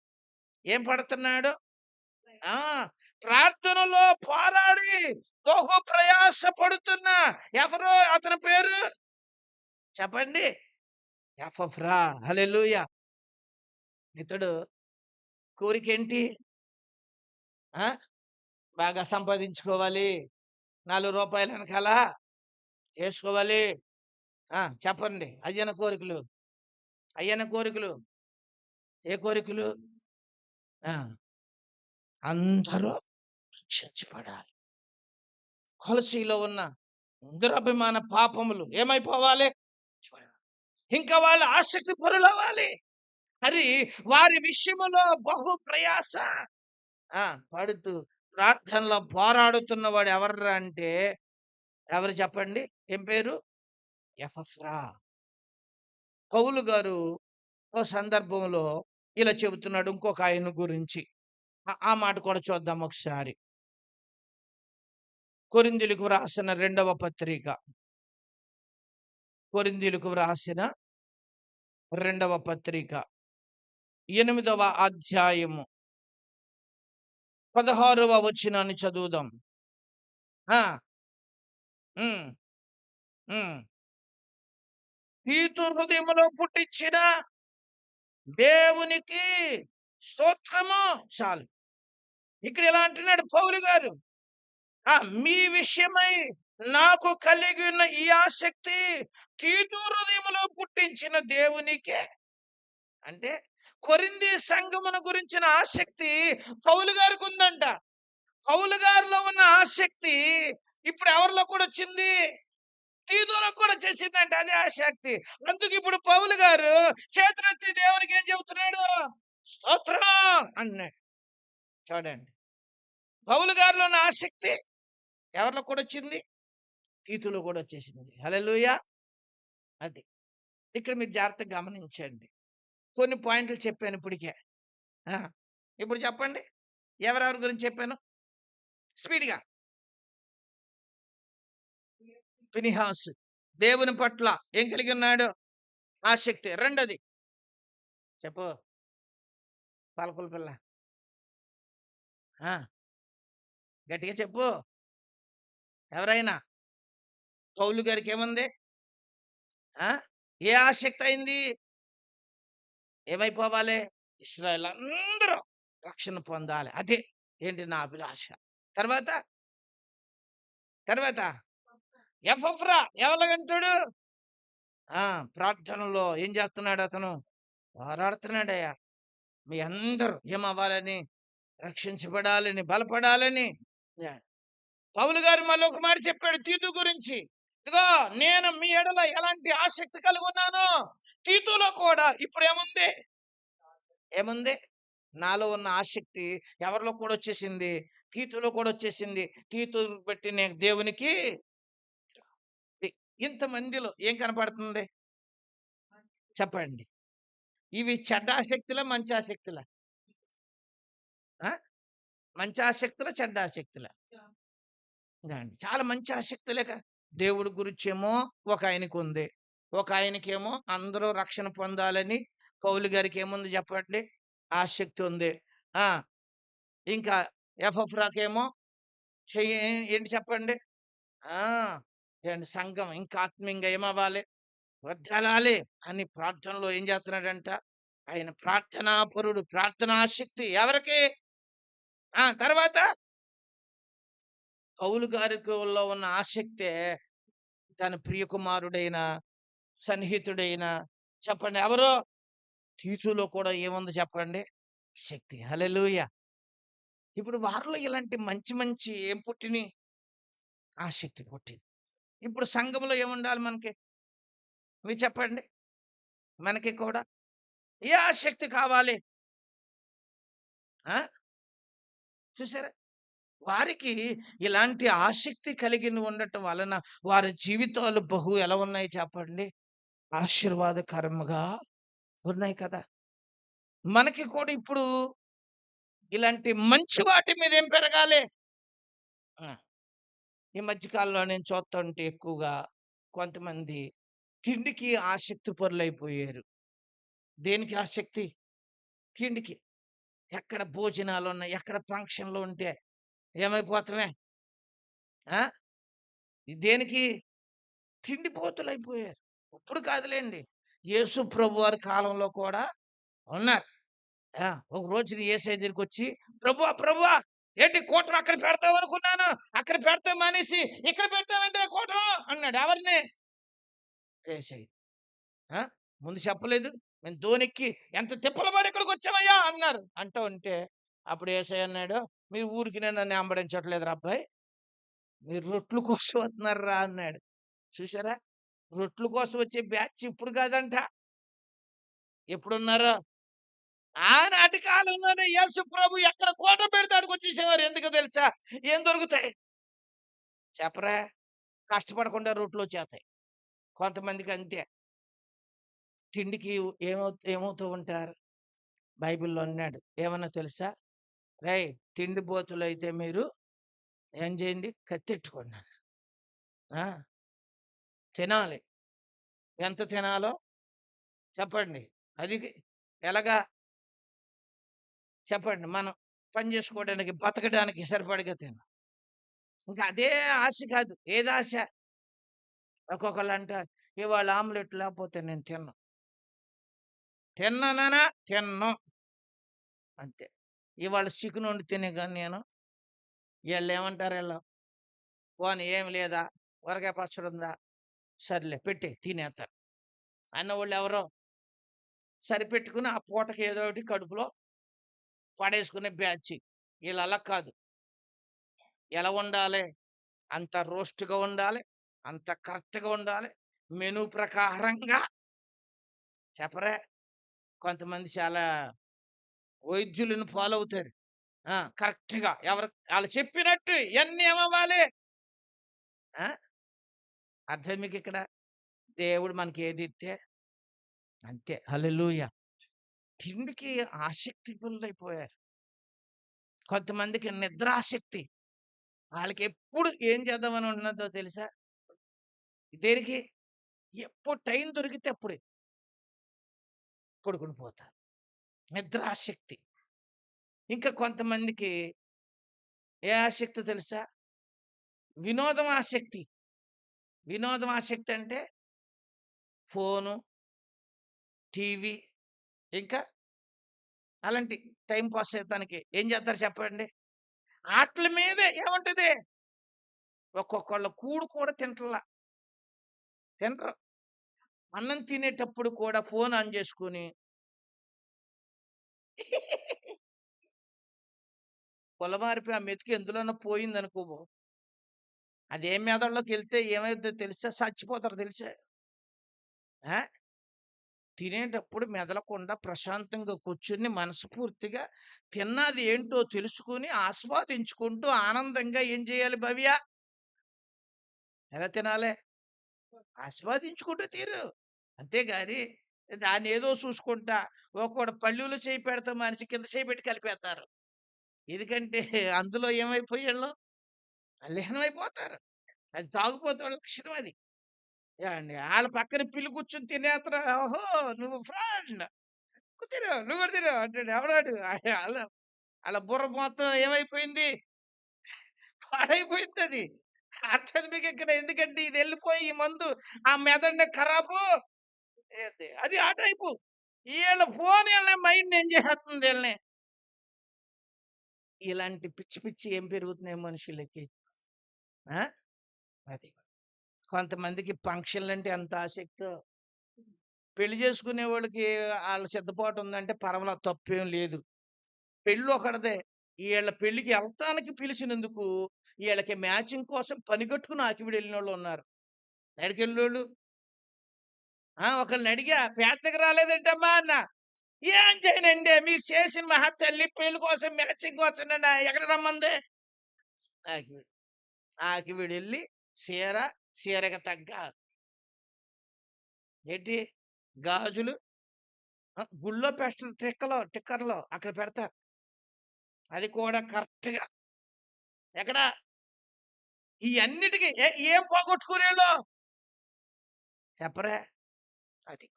ఏం పడుతున్నాడు? ఆ! ప్రార్థనలో పోరాడి బహు ప్రయాస పడుతున్న ఎవరు అతని పేరు? చెప్పండి. ఎపఫ్రా. హల్లెలూయా! ఇతడు కోరికేంటి? ఆ! బాగా సంపాదించుకోవాలి. రూ. 4 ఎనకాల ఏసుకోవాలి. చెప్పండి. అయ్యన కోరికలు. అయ్యన కోరికలు. ఏ కోరికలు? ఆ! అందరూ రక్షించబడాలి. కొలసీలో ఉన్న దురభిమాన పాపములు ఏమైపోవాలి? ఇంకా వాళ్ళు ఆసక్తి పరులవ్వాలి. మరి వారి విషయములో బహు ప్రయాస ఆ! పడుతూ ప్రార్థనలో పోరాడుతున్నవాడు ఎవర్రా అంటే ఎవరు చెప్పండి? ఏం పేరు? ఎపఫ్రా. పౌలు గారు ఓ సందర్భంలో ఇలా చెబుతున్నాడు ఇంకొక ఆయన గురించి. ఆ మాట కూడా చూద్దాం ఒకసారి. కొరింథీయులకు వ్రాసిన రెండవ పత్రిక. కొరింథీయులకు వ్రాసిన రెండవ పత్రిక 8వ అధ్యాయము 16వ వచనాన్ని చదువుదాం. ఆ! హ్మ్. హ్మ్. తీతు హృదయములో పుట్టించిన దేవునికి స్తోత్రము. చాలు. ఇక్కడ ఇలా అంటున్నాడు పౌలు గారు. మీ విషయమై నాకు కలిగి ఉన్న ఈ ఆసక్తి తీతు హృదయములో పుట్టించిన దేవునికే. అంటే కొరింథీ సంఘమును గురించిన ఆసక్తి పౌలు గారికి ఉందంట. పౌలు గారిలో ఉన్న ఆసక్తి ఇప్పుడు ఎవరిలో కూడా వచ్చింది? తీతులో కూడా చేసిందంట అదే ఆసక్తి. అందుకు ఇప్పుడు పౌలు గారు చేతులెత్తి దేవునికి ఏం చెబుతున్నాడు? స్తోత్రం అన్నాడు. చూడండి. పౌలు గారిలో ఉన్న ఆసక్తి ఎవరిలో కూడా వచ్చింది? తీతులో కూడా వచ్చేసింది. హల్లెలూయా. అది. ఇక్కడ మీరు జాగ్రత్తగా గమనించండి. కొన్ని పాయింట్లు చెప్పాను ఇప్పటికే. ఆ! ఇప్పుడు చెప్పండి. ఎవరెవరి గురించి చెప్పాను? స్పీడ్‌గా. ఫినిహాసు దేవుని పట్ల ఏం కలిగి ఉన్నాడు? ఆసక్తి. రెండోది చెప్పు. పాలకుల పిల్ల. ఆ! గట్టిగా చెప్పు. ఎవరైనా? పౌలు గారికి ఏముంది? ఆ! ఏ ఆసక్తి అయింది? ఏమైపోవాలి? ఇశ్రాయేల్ అందరూ రక్షణ పొందాలి. అదే ఏంటి నా అభిలాష. తర్వాత, తర్వాత ఎపఫ్రా ఎవరికంటాడు? ఆ! ప్రార్థనలో ఏం చేస్తున్నాడు అతను? పోరాడుతున్నాడయ్యా. మీ అందరూ ఏమవ్వాలని? రక్షించబడాలని, బలపడాలని. యాహ్! పౌలు గారు మళ్ళీ ఒక మాట చెప్పాడు తీతు గురించి. ఇదిగో నేను మీ ఎడల ఎలాంటి ఆసక్తి కలిగి ఉన్నానో తీతులో కూడా ఇప్పుడు ఏముంది? ఏముంది? నాలో ఉన్న ఆసక్తి ఎవరిలో కూడా వచ్చేసింది? తీతులో కూడా వచ్చేసింది. తీతును బట్టి నేను దేవునికి ఇ ఇంతమందిలో ఏం కనపడుతుంది? చెప్పండి. ఇవి చెడ్డ ఆసక్తులా? మంచి ఆసక్తులా? ఆ! మంచి ఆసక్తులా? చెడ్డ ఆసక్తులా? చాలా మంచి ఆసక్తులేగా. దేవుడి గురించేమో ఒక ఆయనకుంది. ఒక ఆయనకేమో అందరూ రక్షణ పొందాలని పౌలు గారికి ఏముంది చెప్పండి? ఆసక్తి ఉంది. ఆ! ఇంకా ఎపఫ్రాకేమో చెయ్యి ఏంటి చెప్పండి? ఆ! ఏంటి సంఘం ఇంకా ఆత్మీయంగా ఏమవ్వాలి? వర్ధిల్లాలి అని ప్రార్థనలో ఏం చేస్తున్నాడంట? ఆయన ప్రార్థనాపరుడు. ప్రార్థనాశక్తి ఎవరికి? తర్వాత పౌలు గారిలో ఉన్న ఆసక్తే తన ప్రియకుమారుడైన, సన్నిహితుడైన చెప్పండి ఎవరు? తీతులో కూడా ఏముంది చెప్పండి? శక్తి. హల్లెలూయా! ఇప్పుడు వారిలో ఇలాంటి మంచి మంచి ఏం పుట్టినియి? ఆసక్తి పుట్టింది. ఇప్పుడు సంఘంలో ఏముండాలి మనకి? మీరు చెప్పండి. మనకి కూడా ఏ ఆసక్తి కావాలి? ఆ! చూసారా? వారికి ఇలాంటి ఆసక్తి కలిగి ఉండటం వలన వారి జీవితాలు ఎలా ఉన్నాయి చెప్పండి? ఆశీర్వాదకరముగా ఉన్నాయి కదా! మనకి కూడా ఇప్పుడు ఇలాంటి మంచి వాటి మీద ఏం పెరగాలి? ఆ! ఈ మధ్య కాలంలో నేను చూస్తుంటే ఎక్కువగా కొంతమంది తిండికి ఆసక్తి పరులైపోయారు. దేనికి ఆసక్తి? తిండికి. ఎక్కడ భోజనాలున్నాయి, ఎక్కడ ఫంక్షన్‌లు ఉంటే ఏమైపోతామే? ఆ! దేనికి? తిండిపోతులైపోయారు. ఇప్పుడు కాదులెండి. యేసు ప్రభువారి కాలంలో కూడా ఉన్నారు. ఒక రోజున యేసయ్య దగ్గరికొచ్చి, "ప్రభువా! ప్రభువా! ఏంటి కూటమి అక్కడ పెడతావనుకున్నాను. అక్కడ పెడతాం మానేసి ఇక్కడ పెట్టావేంటి కూటమి" అన్నాడు. ఎవరిని? యేసయ్య. ఆ! ముందు చెప్పలేదు. మేము దోనెక్కి ఎంత తిప్పలు పడి ఇక్కడికొచ్చామయ్యా అన్నారు. అంటూ ఉంటే అప్పుడు యేసయ్య అన్నాడు, "మీరు ఊరికినే నన్ను వెంబడించట్లేదురా అబ్బాయి. మీరు రొట్లు కోసం వస్తున్నారురా" అన్నాడు. చూసారా? రొట్లు కోసం వచ్చే బ్యాచ్ ఇప్పుడు కాదంట. ఎప్పుడున్నారు? ఆనాటి కాలంలోనే యేసు ప్రభు ఎక్కడ కోట పెడితే ఆడికొచ్చేసేవారు. ఎందుకో తెలుసా? ఏం దొరుకుతాయి? చెప్పరా? కష్టపడకుండా రొట్లొచ్చేస్తాయి. కొంతమందికి అంతే. తిండికి ఏమవుతూ ఉంటారు? బైబిల్‌లో అన్నాడు. ఏమన్నా తెలుసా? "రేయ్! తిండిపోతులైతే మీరు ఏం చేయండి? కత్తెట్టుకోండి" అన్నాడు. ఆ! తినాలి. ఎంత తినాలో చెప్పండి. అది ఎలాగా? చెప్పండి. మనం పని చేసుకోవడానికి, బతకడానికి సరిపడగా తినాలి. ఇంకా అదే ఆశ కాదు. ఏదాశ? ఒక్కొక్కళ్ళంటారు, "ఇవాళ ఆమ్లెట్ లేకపోతే నేను తినను." తిననా? తినను. అంతే. ఇవాళ చికెన్ వండితేనే గాని నేను ఈళ్ళేమంటారు ఈళ్ళు, పోనీ ఏమి లేదా? ఊరగాయ పచ్చడుందా? సర్లే పెట్టేయి తినేత్తాను. అన్నోళ్ళెవరో సరిపెట్టుకుని ఆ పూటకి ఏదో ఒకటి కడుపులో పడేసుకునే బ్యాచి. ఈళ్ళలా కాదు. ఎలా వండాలి? అంత రోస్ట్‌గా వండాలి. అంత కరెక్ట్‌గా వండాలి. మెనూ ప్రకారంగా చెప్పరే! కొంతమంది చాలా వైద్యులను ఫాలో అవుతారు. కరెక్ట్‌గా ఆళ్ళు చెప్పినట్టు ఇయన్నీ ఏమవ్వాలి? ఆ! అర్థమైందా మీకిక్కడ? దేవుడు మనకేదిస్తే అంతే. హల్లెలూయా! తిండికి ఆసక్తి పరులైపోయారు. కొంతమందికి నిద్రాసక్తి. ఆళ్ళకెప్పుడు ఏం చేద్దామని ఉన్నదో తెలుసా? దేనికి? ఎప్పుడు టైం దొరికితే అప్పుడే పడుకొని పోతారు. నిద్రాసక్తి. ఇంకా కొంతమందికి ఏ ఆసక్తో తెలుసా? వినోదం ఆసక్తి. వినోదం ఆసక్తి అంటే ఫోను, టీవీ ఇంకా అలాంటి టైమ్ పాస్ చేయటానికి ఏం చేస్తారు చెప్పండి? ఆట్లి మీదే ఏముంటది? ఒక్కొక్కళ్ళు కూడు కూడా తినరు. అన్నం తినేటప్పుడు కూడా ఫోన్ ఆన్ చేసుకొని పొలమారిపోయి ఆ మెతుకు ఎందులోనో పోయిందనుకో, అది ఏ మెదడులోకెళ్తే ఏమైద్దో తెలుసా? చచ్చిపోతారు తెలుసా? ఆ! తినేటప్పుడు మెదలకుండా ప్రశాంతంగా కూర్చొని మనస్ఫూర్తిగా తిన్నది ఏంటో తెలుసుకొని ఆస్వాదించుకుంటూ ఆనందంగా ఏం చేయాలి భవ్య? ఎలా తినాలే? ఆస్వాదించుకుంటూ తిను. అంతేగాని దాన్నేదో చూసుకుంటా ఒక్కోడు పళ్ళెంలో చేయి పెడితే మనిషి కింద చేయి పెట్టి కలిపేత్తారు. ఎందుకంటే అందులో ఏమైపోయి ఈళ్ళు లీనమైపోతారు. అది తాగుబోతోళ్ళ లక్షణం అది. ఏవండీ ఆళ్ళ పక్కన పిల్లి కూర్చొని తినేత్తరు. ఓహో! నువ్వు ఫ్రెండ్. తిను. నువ్వు కూడా తిను అంటాడు. ఎవడాడు? ఆళ్ళ బుర్ర మొత్తం ఏమైపోయింది? పాడైపోయిందది. అర్థమైంది మీకిక్కడ. ఎందుకంటే ఇదెళ్ళిపోయి ఈ మందు ఆ మెదడుని ఖరాబు ఏంది అది ఆ టైపు. ఈళ్ళ ఫోన్ ఈళ్ళని మైండ్‌ని ఏం చేసేస్తుంది ఈళ్ళని. ఇలాంటి పిచ్చి పిచ్చి ఏం పెరుగుతున్నాయి మనుషులకి. ఆ! అది. కొంతమందికి ఫంక్షన్‌లంటే ఎంత ఆసక్తో. పెళ్లి చేసుకునేవోళ్ళకి ఆళ్ళ సిద్ధపాటు ఉందంటే పర్వాలేదు తప్పేం లేదు. పెళ్ళొకడిదే. ఈళ్ళ పెళ్ళికి ఎళ్తానికి పిలిచినందుకు ఈళ్ళకి మ్యాచింగ్ కోసం పనిగట్టుకుని ఆకివీడెళ్ళినోళ్ళున్నారు. ఎక్కడికెళ్ళినోళ్ళు? ఒకళ్ళనడిగా "పేటకి రాలేదేంటమ్మా" అన్నా. "ఏం చేయనండి మీకు చేసిన మహాతల్లి పెళ్లి కోసం మ్యాచింగ్ కోసం నన్ను ఎక్కడికి రమ్మంది?" ఆకివీడు. ఆకివీడెళ్ళి చీర, చీరకు తగ్గ ఏంటి గాజులు గుళ్ళో పెస్టల్ టిక్కర్‌లో అక్కడ పెడతారు. అది కూడా కరెక్ట్‌గా. ఎక్కడ? ఇయన్నిటికి ఏం పోగొట్టుకునేళ్ళు చెప్పరే? అది.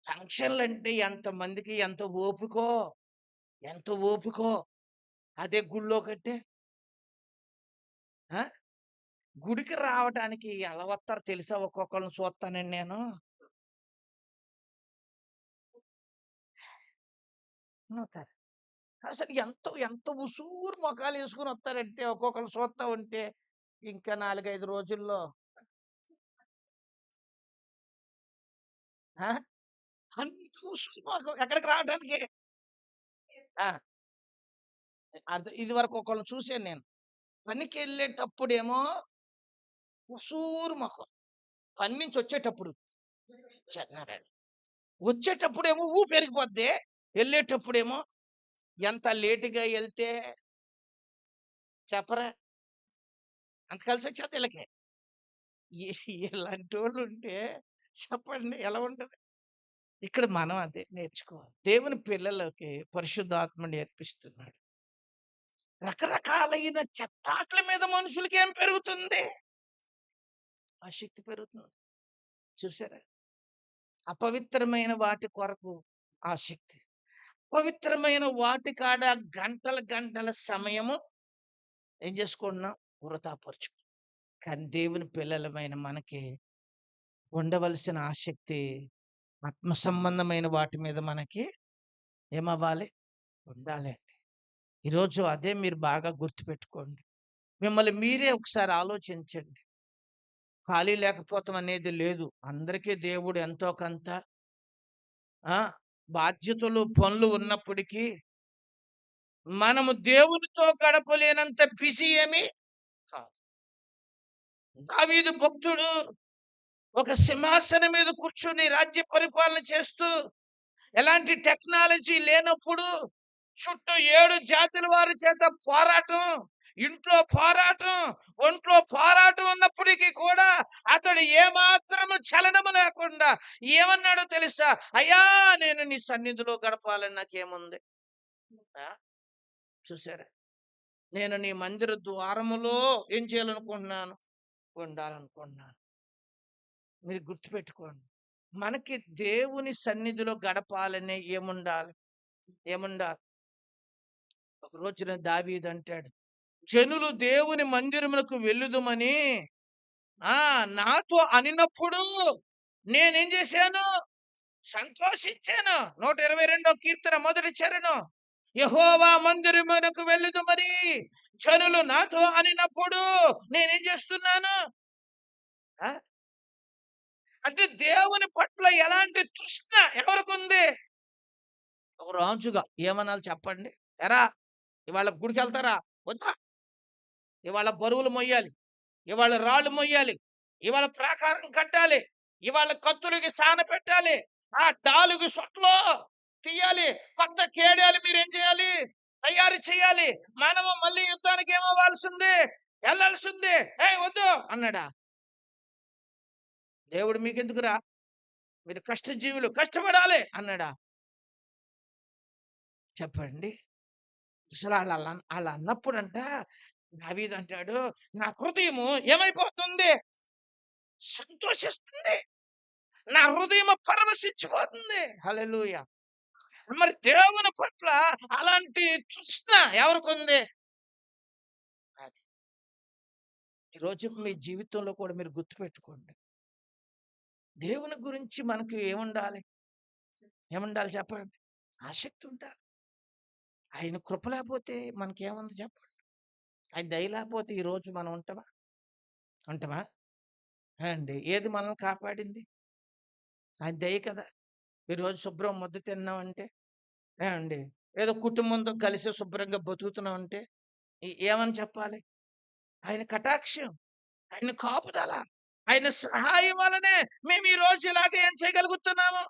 ఫంక్షన్‌లంటే ఎంతమందికి ఎంత ఓపికో. అదే గుళ్ళోకంటే ఆ! గుడికి రావటానికి ఎలా వత్తారో తెలుసా? ఒక్కొక్కళ్ళని చూత్తానండి నేను. నవ్వుతారు. అసలు ఎంత ఉసూరు మొఖాలేసుకొని వత్తారంటే ఒక్కొక్కళ్ళని చూత్తా ఉంటే ఇంకా 4, 5 రోజుల్లో ఆ! అంత ఉసూరు మొఖం ఎక్కడికి రావడానికి. ఆ! ఇదివరకు ఒకళ్ళని చూసాను నేను. పనికెళ్ళేటప్పుడేమో ఉసూరు మొఖం. పని నుంచి వచ్చేటప్పుడు చెన్నారాడు. వచ్చేటప్పుడేమో పెరిగిపోద్ది. ఎళ్ళేటప్పుడేమో ఎంత లేట్‌గా ఎళ్తే చెప్పరా? అంత కలిసొచ్చేద్ది ఈళ్ళకి. ఇ ఇలాంటోళ్ళుంటే చెప్పండి ఎలా ఉంటది? ఇక్కడ మనం అదే నేర్చుకోవాలి. దేవుని పిల్లలకి పరిశుద్ధాత్మ నేర్పిస్తున్నాడు. రకరకాలైన చెత్తాట్ల మీద మనుషులకేం పెరుగుతుంది? ఆసక్తి పెరుగుతుంది. చూసారా? అపవిత్రమైన వాటి కొరకు ఆసక్తి. పవిత్రమైన వాటి కాడ గంటల సమయము ఏం చేసుకుంటున్నాం? వృధాపరుచు. కానీ దేవుని పిల్లలమైన మనకి ఉండవలసిన ఆసక్తి ఆత్మ సంబంధమైన వాటి మీద మనకి ఏమవ్వాలి? ఉండాలి. ఈరోజు అదే మీరు బాగా గుర్తుపెట్టుకోండి. మిమ్మల్ని మీరే ఒకసారి ఆలోచించండి. ఖాళీ లేకపోవటం అనేది లేదు. అందరికీ దేవుడు ఎంతో కొంత ఆ! బాధ్యతలు, పనులు ఉన్నప్పటికీ మనము దేవునితో గడపలేనంత బిజీ ఏమి కాదు. దావీదు భక్తుడు ఒక సింహాసనం మీద కూర్చొని రాజ్య పరిపాలన చేస్తూ ఎలాంటి టెక్నాలజీ లేనప్పుడు చుట్టూ 7 జాతుల వారి చేత పోరాటం. ఇంట్లో పోరాటం, ఒంట్లో పోరాటం ఉన్నప్పటికీ కూడా అతడు ఏమాత్రము చలనము లేకుండా ఏమన్నాడో తెలుసా? అయ్యా, నేను నీ సన్నిధిలో గడపాలని నాకేముంది? ఆ! చూసారా? నేను నీ మందిర ద్వారములో ఏం చేయాలనుకుంటున్నాను? ఉండాలనుకుంటున్నాను. మీరు గుర్తుపెట్టుకోండి. మనకి దేవుని సన్నిధిలో గడపాలనే ఏముండాలి? ఏముండాలి? ఒక రోజున దావీదు అంటాడు, జనులు దేవుని మందిరమునకు వెళ్ళుదుమని నాతో అనినప్పుడు నేనేం చేశాను? సంతోషించాను. 122 కీర్తన మొదటి చరణం. యెహోవా మందిరమునకు వెళ్ళుదుమని జనులు నాతో అనినప్పుడు నేనేం చేస్తున్నాను? ఆ! అంటే దేవుని పట్ల ఎలాంటి తృష్ణ ఎవరికుంది? ఒక రాజుగా ఏమనాలి చెప్పండి? ఎరా, ఇవాళ గుడికెళ్తారా? వద్దా? ఇవాళ బరువులు మొయ్యాలి. ఇవాళ రాళ్ళు మొయ్యాలి. ఇవాళ ప్రాకారం కట్టాలి. ఇవాళ కత్తులకి సాన పెట్టాలి. ఆ డాలుకి సొట్లో తీయాలి. కొత్త కేడెలు మీరేం చేయాలి? తయారు చేయాలి. మనము మళ్ళీ యుద్ధానికి ఏమవ్వాల్సింది? ఎళ్ళాల్సింది. ఏయ్ వద్దు అన్నాడా? దేవుడు మీకెందుకురా? మీరు కష్టజీవులు కష్టపడాలి అన్నాడా? చెప్పండి. అసలు ఆళ్ళ అన్నప్పుడంట దావీదు అంటాడు, నా హృదయము ఏమైపోతుంది? సంతోషిస్తుంది. నా హృదయము పరవశించిపోతుంది. హల్లెలూయా! మరి దేవుని పట్ల అలాంటి తృష్ణ ఎవరికుంది? అది. ఈరోజు మీ జీవితంలో కూడా మీరు గుర్తుపెట్టుకోండి. దేవుని గురించి మనకు ఏముండాలి? ఏముండాలి చెప్పండి? ఆసక్తి ఉండాలి. ఆయన కృప లేకపోతే మనకేముంది చెప్పండి? ఆయన దయ లేకపోతే ఈరోజు మనం ఉంటామా? ఉంటామా? అండి. ఏది మనల్ని కాపాడింది? ఆయన దయ కదా! ఈరోజు శుభ్రం ముద్ద తిన్నామంటే ఏవండి, ఏదో కుటుంబంతో కలిసి శుభ్రంగా బతుకుతున్నామంటే ఏమని చెప్పాలి? ఆయన కటాక్షం, ఆయన కాపుదల, ఆయన సహాయం వలనే మేము ఈ రోజు ఇలాగ ఏం చేయగలుగుతున్నాము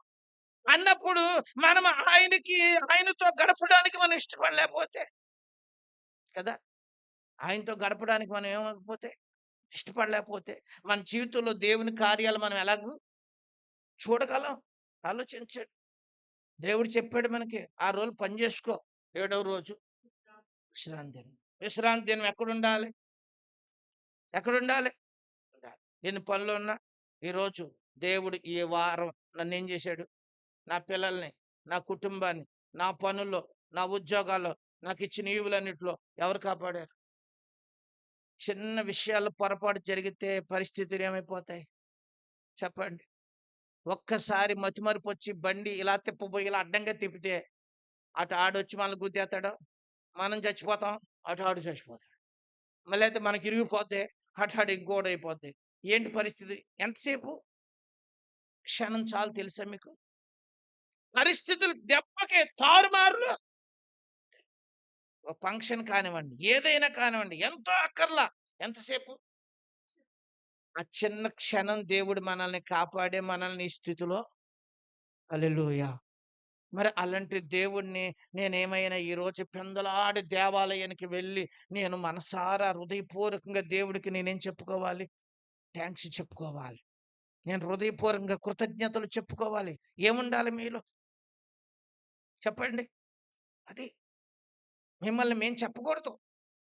అన్నప్పుడు మనం ఆయనతో గడపడానికి మనం ఇష్టపడలేకపోతే కదా! ఆయనతో గడపడానికి మనం ఏమకపోతే ఇష్టపడలేకపోతే మన జీవితంలో దేవుని కార్యాలు మనం ఎలాగూ చూడగలం? ఆలోచించండి. దేవుడు చెప్పాడు మనకి, 6 రోజులు పని చేసుకో, ఏడవ రోజు విశ్రాంతి దినం. విశ్రాంతి దినం ఎక్కడుండాలి? ఎక్కడుండాలి? ఉండాలి. ఎన్ని పనులున్నా ఈరోజు దేవుడు ఈ వారం నన్నేం చేశాడు? నా పిల్లల్ని, నా కుటుంబాన్ని, నా పనుల్లో, నా ఉద్యోగాల్లో, నాకిచ్చిన ఈవులన్నిటిలో ఎవరు కాపాడారు? చిన్న విషయాల్లో పొరపాటు జరిగితే పరిస్థితులు ఏమైపోతాయి? చెప్పండి. ఒక్కసారి మతిమరుపొచ్చి బండి ఇలా తిప్పబోయి ఇలా అడ్డంగా తిప్పితే అటు ఆడొచ్చి మనల్ని గుద్దేస్తాడు. మనం చచ్చిపోతాం. అటు ఆడు చచ్చిపోతాడు. మళ్ళైతే మనకి ఇరిగిపోద్ది. అటు ఆడు ఇంకోడైపోద్ది. ఏంటి పరిస్థితి? ఎంతసేపు? క్షణం చాలు తెలుసా మీకు? పరిస్థితులు దెబ్బకి తారుమారులు. ఓ ఫంక్షన్ కానివ్వండి, ఏదైనా కానివ్వండి, ఎంతో అక్కర్లా. ఎంతసేపు? ఆ చిన్న క్షణం దేవుడు మనల్ని కాపాడే మనల్ని ఈ స్థితిలో హల్లెలూయా! మరి అలాంటి దేవుడిని నేనేమైనా ఈరోజు పెందలాడి దేవాలయానికి వెళ్ళి నేను మనసారా హృదయపూర్వకంగా దేవుడికి నేనేం చెప్పుకోవాలి? థాంక్స్ చెప్పుకోవాలి. నేను హృదయపూర్వకంగా కృతజ్ఞతలు చెప్పుకోవాలి. ఏముండాలి మీలో? చెప్పండి. అది. మిమ్మల్ని మేము చెప్పకూడదు.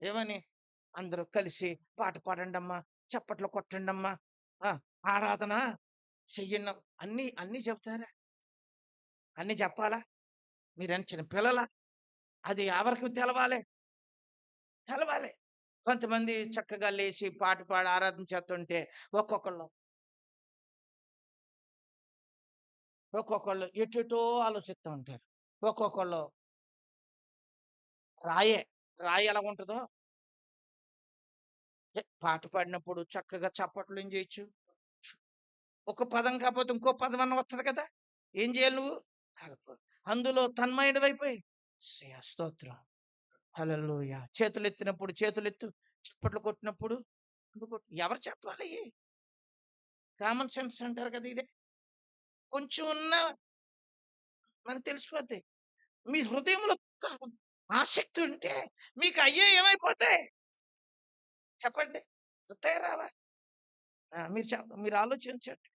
ఏమని? అందరూ కలిసి పాట పాడండమ్మా, చప్పట్లు కొట్టండమ్మా, ఆ! ఆరాధన చెయ్యండి అన్నీ చెప్తారా? అన్నీ చెప్పాలా? మీరేం చిన్న పిల్లలా? అది ఎవరికి తెలవాలి? తెలవాలి. కొంతమంది చక్కగా లేచి పాట పాడి ఆరాధన చేస్తుంటే ఒక్కొక్కళ్ళు, ఒక్కొక్కళ్ళు ఎటేటో ఆలోచిస్తా ఉంటారు. ఒక్కొక్కళ్ళు రాయే. రాయి ఎలాగుంటదో పాట పాడినప్పుడు చక్కగా చప్పట్లు ఏం చేయొచ్చు? ఒక పదం కాకపోతే ఇంకో పదం అన్న వస్తది కదా! ఏం చేయాలి నువ్వు? కలపు. అందులో తన్మయుడివైపోయి స్తోత్రం. హల్లెలూయా! చేతులెత్తినప్పుడు చేతులెత్తు. చప్పట్లు కొట్టినప్పుడు ఎవరు చెప్పాలి? కామన్ సెన్స్ అంటారు కదా! ఇదే. కొంచెం ఉన్న మనకు తెలిసిపోద్ది. మీ హృదయంలో ఆసక్తి ఉంటే మీకు అయ్యే ఏమైపోతాయి? చెప్పండి. వస్తాయా రావా? మీరు ఆలోచించండి.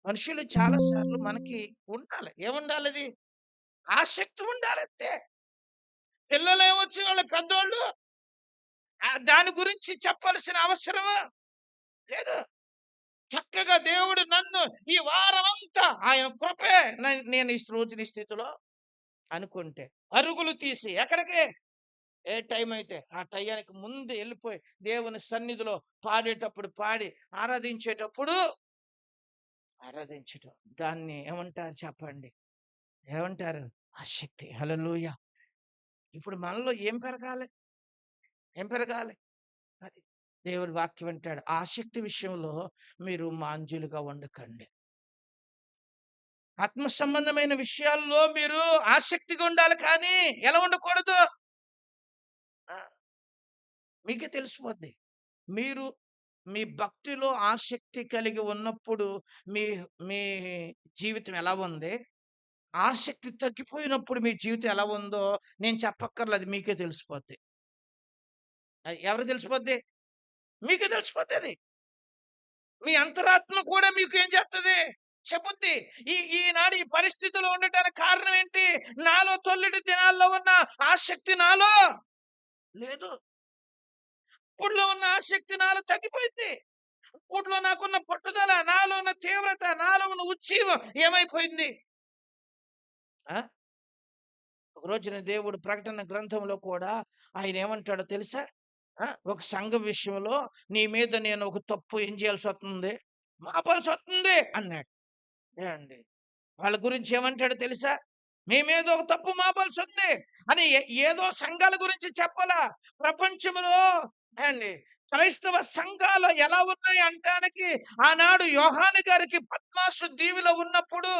మనుషులు చాలా సార్లు మనకి ఉండాలి. ఏముండాలది? ఆసక్తి ఉండాలంతే. పిల్లలేమొచ్చి వాళ్ళ పెద్దోళ్ళు దాని గురించి చెప్పాల్సిన అవసరమా లేదు. చక్కగా దేవుడు నన్ను ఈ వారమంతా ఆయన కృపే నేను ఈ రోజున ఈ స్థితిలో అనుకుంటే, పరుగులు తీసి ఎక్కడికి? ఏ టైం అయితే ఆ టయానికి ముందు వెళ్ళిపోయి దేవుని సన్నిధిలో పాడేటప్పుడు పాడి, ఆరాధించేటప్పుడు ఆరాధించటం. దాన్ని ఏమంటారు చెప్పండి? ఏమంటారు? ఆసక్తి. హల్లెలూయా! ఇప్పుడు మనలో ఏం పెరగాలి? ఏం పెరగాలి? అది. దేవుడి వాక్యం అంటాడు, ఆసక్తి విషయంలో మీరు మాంద్యులుగా ఉండకండి. ఆత్మ సంబంధమైన విషయాల్లో మీరు ఆసక్తిగా ఉండాలి కానీ ఎలా ఉండకూడదు? ఆ! మీకే తెలిసిపోద్ది. మీరు మీ భక్తిలో ఆసక్తి కలిగి ఉన్నప్పుడు మీ మీ జీవితం ఎలా ఉంది? ఆసక్తి తగ్గిపోయినప్పుడు మీ జీవితం ఎలా ఉందో నేను చెప్పక్కర్లేదు, మీకే తెలిసిపోద్ది. ఎవరికి తెలిసిపోద్ది? మీకే తెలిసిపోతది. మీ అంతరాత్మ కూడా మీకు ఏం చేస్తది? చెప్పుద్ది. ఈనాడు ఈ పరిస్థితిలో ఉండటానికి కారణం ఏంటి? నాలో తొల్లిటి దినాల్లో ఉన్న ఆసక్తి నాలో లేదు. అప్పుడులో ఉన్న ఆసక్తి నాలో తగ్గిపోయింది. అప్పట్లో నాకున్న పట్టుదల, నాలో ఉన్న తీవ్రత, నాలో ఉన్న ఉజ్జీవం ఏమైపోయింది? ఆ! ఒక రోజున దేవుడు ప్రకటన గ్రంథంలో కూడా ఆయన ఏమంటాడో తెలుసా? ఒక సంఘం విషయంలో నీ మీద నేను ఒక తప్పు ఏం చేయాల్సొస్తుంది? మాపాల్సొస్తుంది అన్నాడు. ఏవండీ! వాళ్ళ గురించి ఏమంటాడో తెలుసా? మీ మీద ఒక తప్పు మోపాల్సుంది అని ఏదో సంఘాల గురించి చెప్పలా. ప్రపంచంలో ఏవండీ క్రైస్తవ సంఘాలు ఎలా ఉన్నాయి అంటానికి ఆనాడు యోహాను గారికి పద్మాసు దీవిలో ఉన్నప్పుడు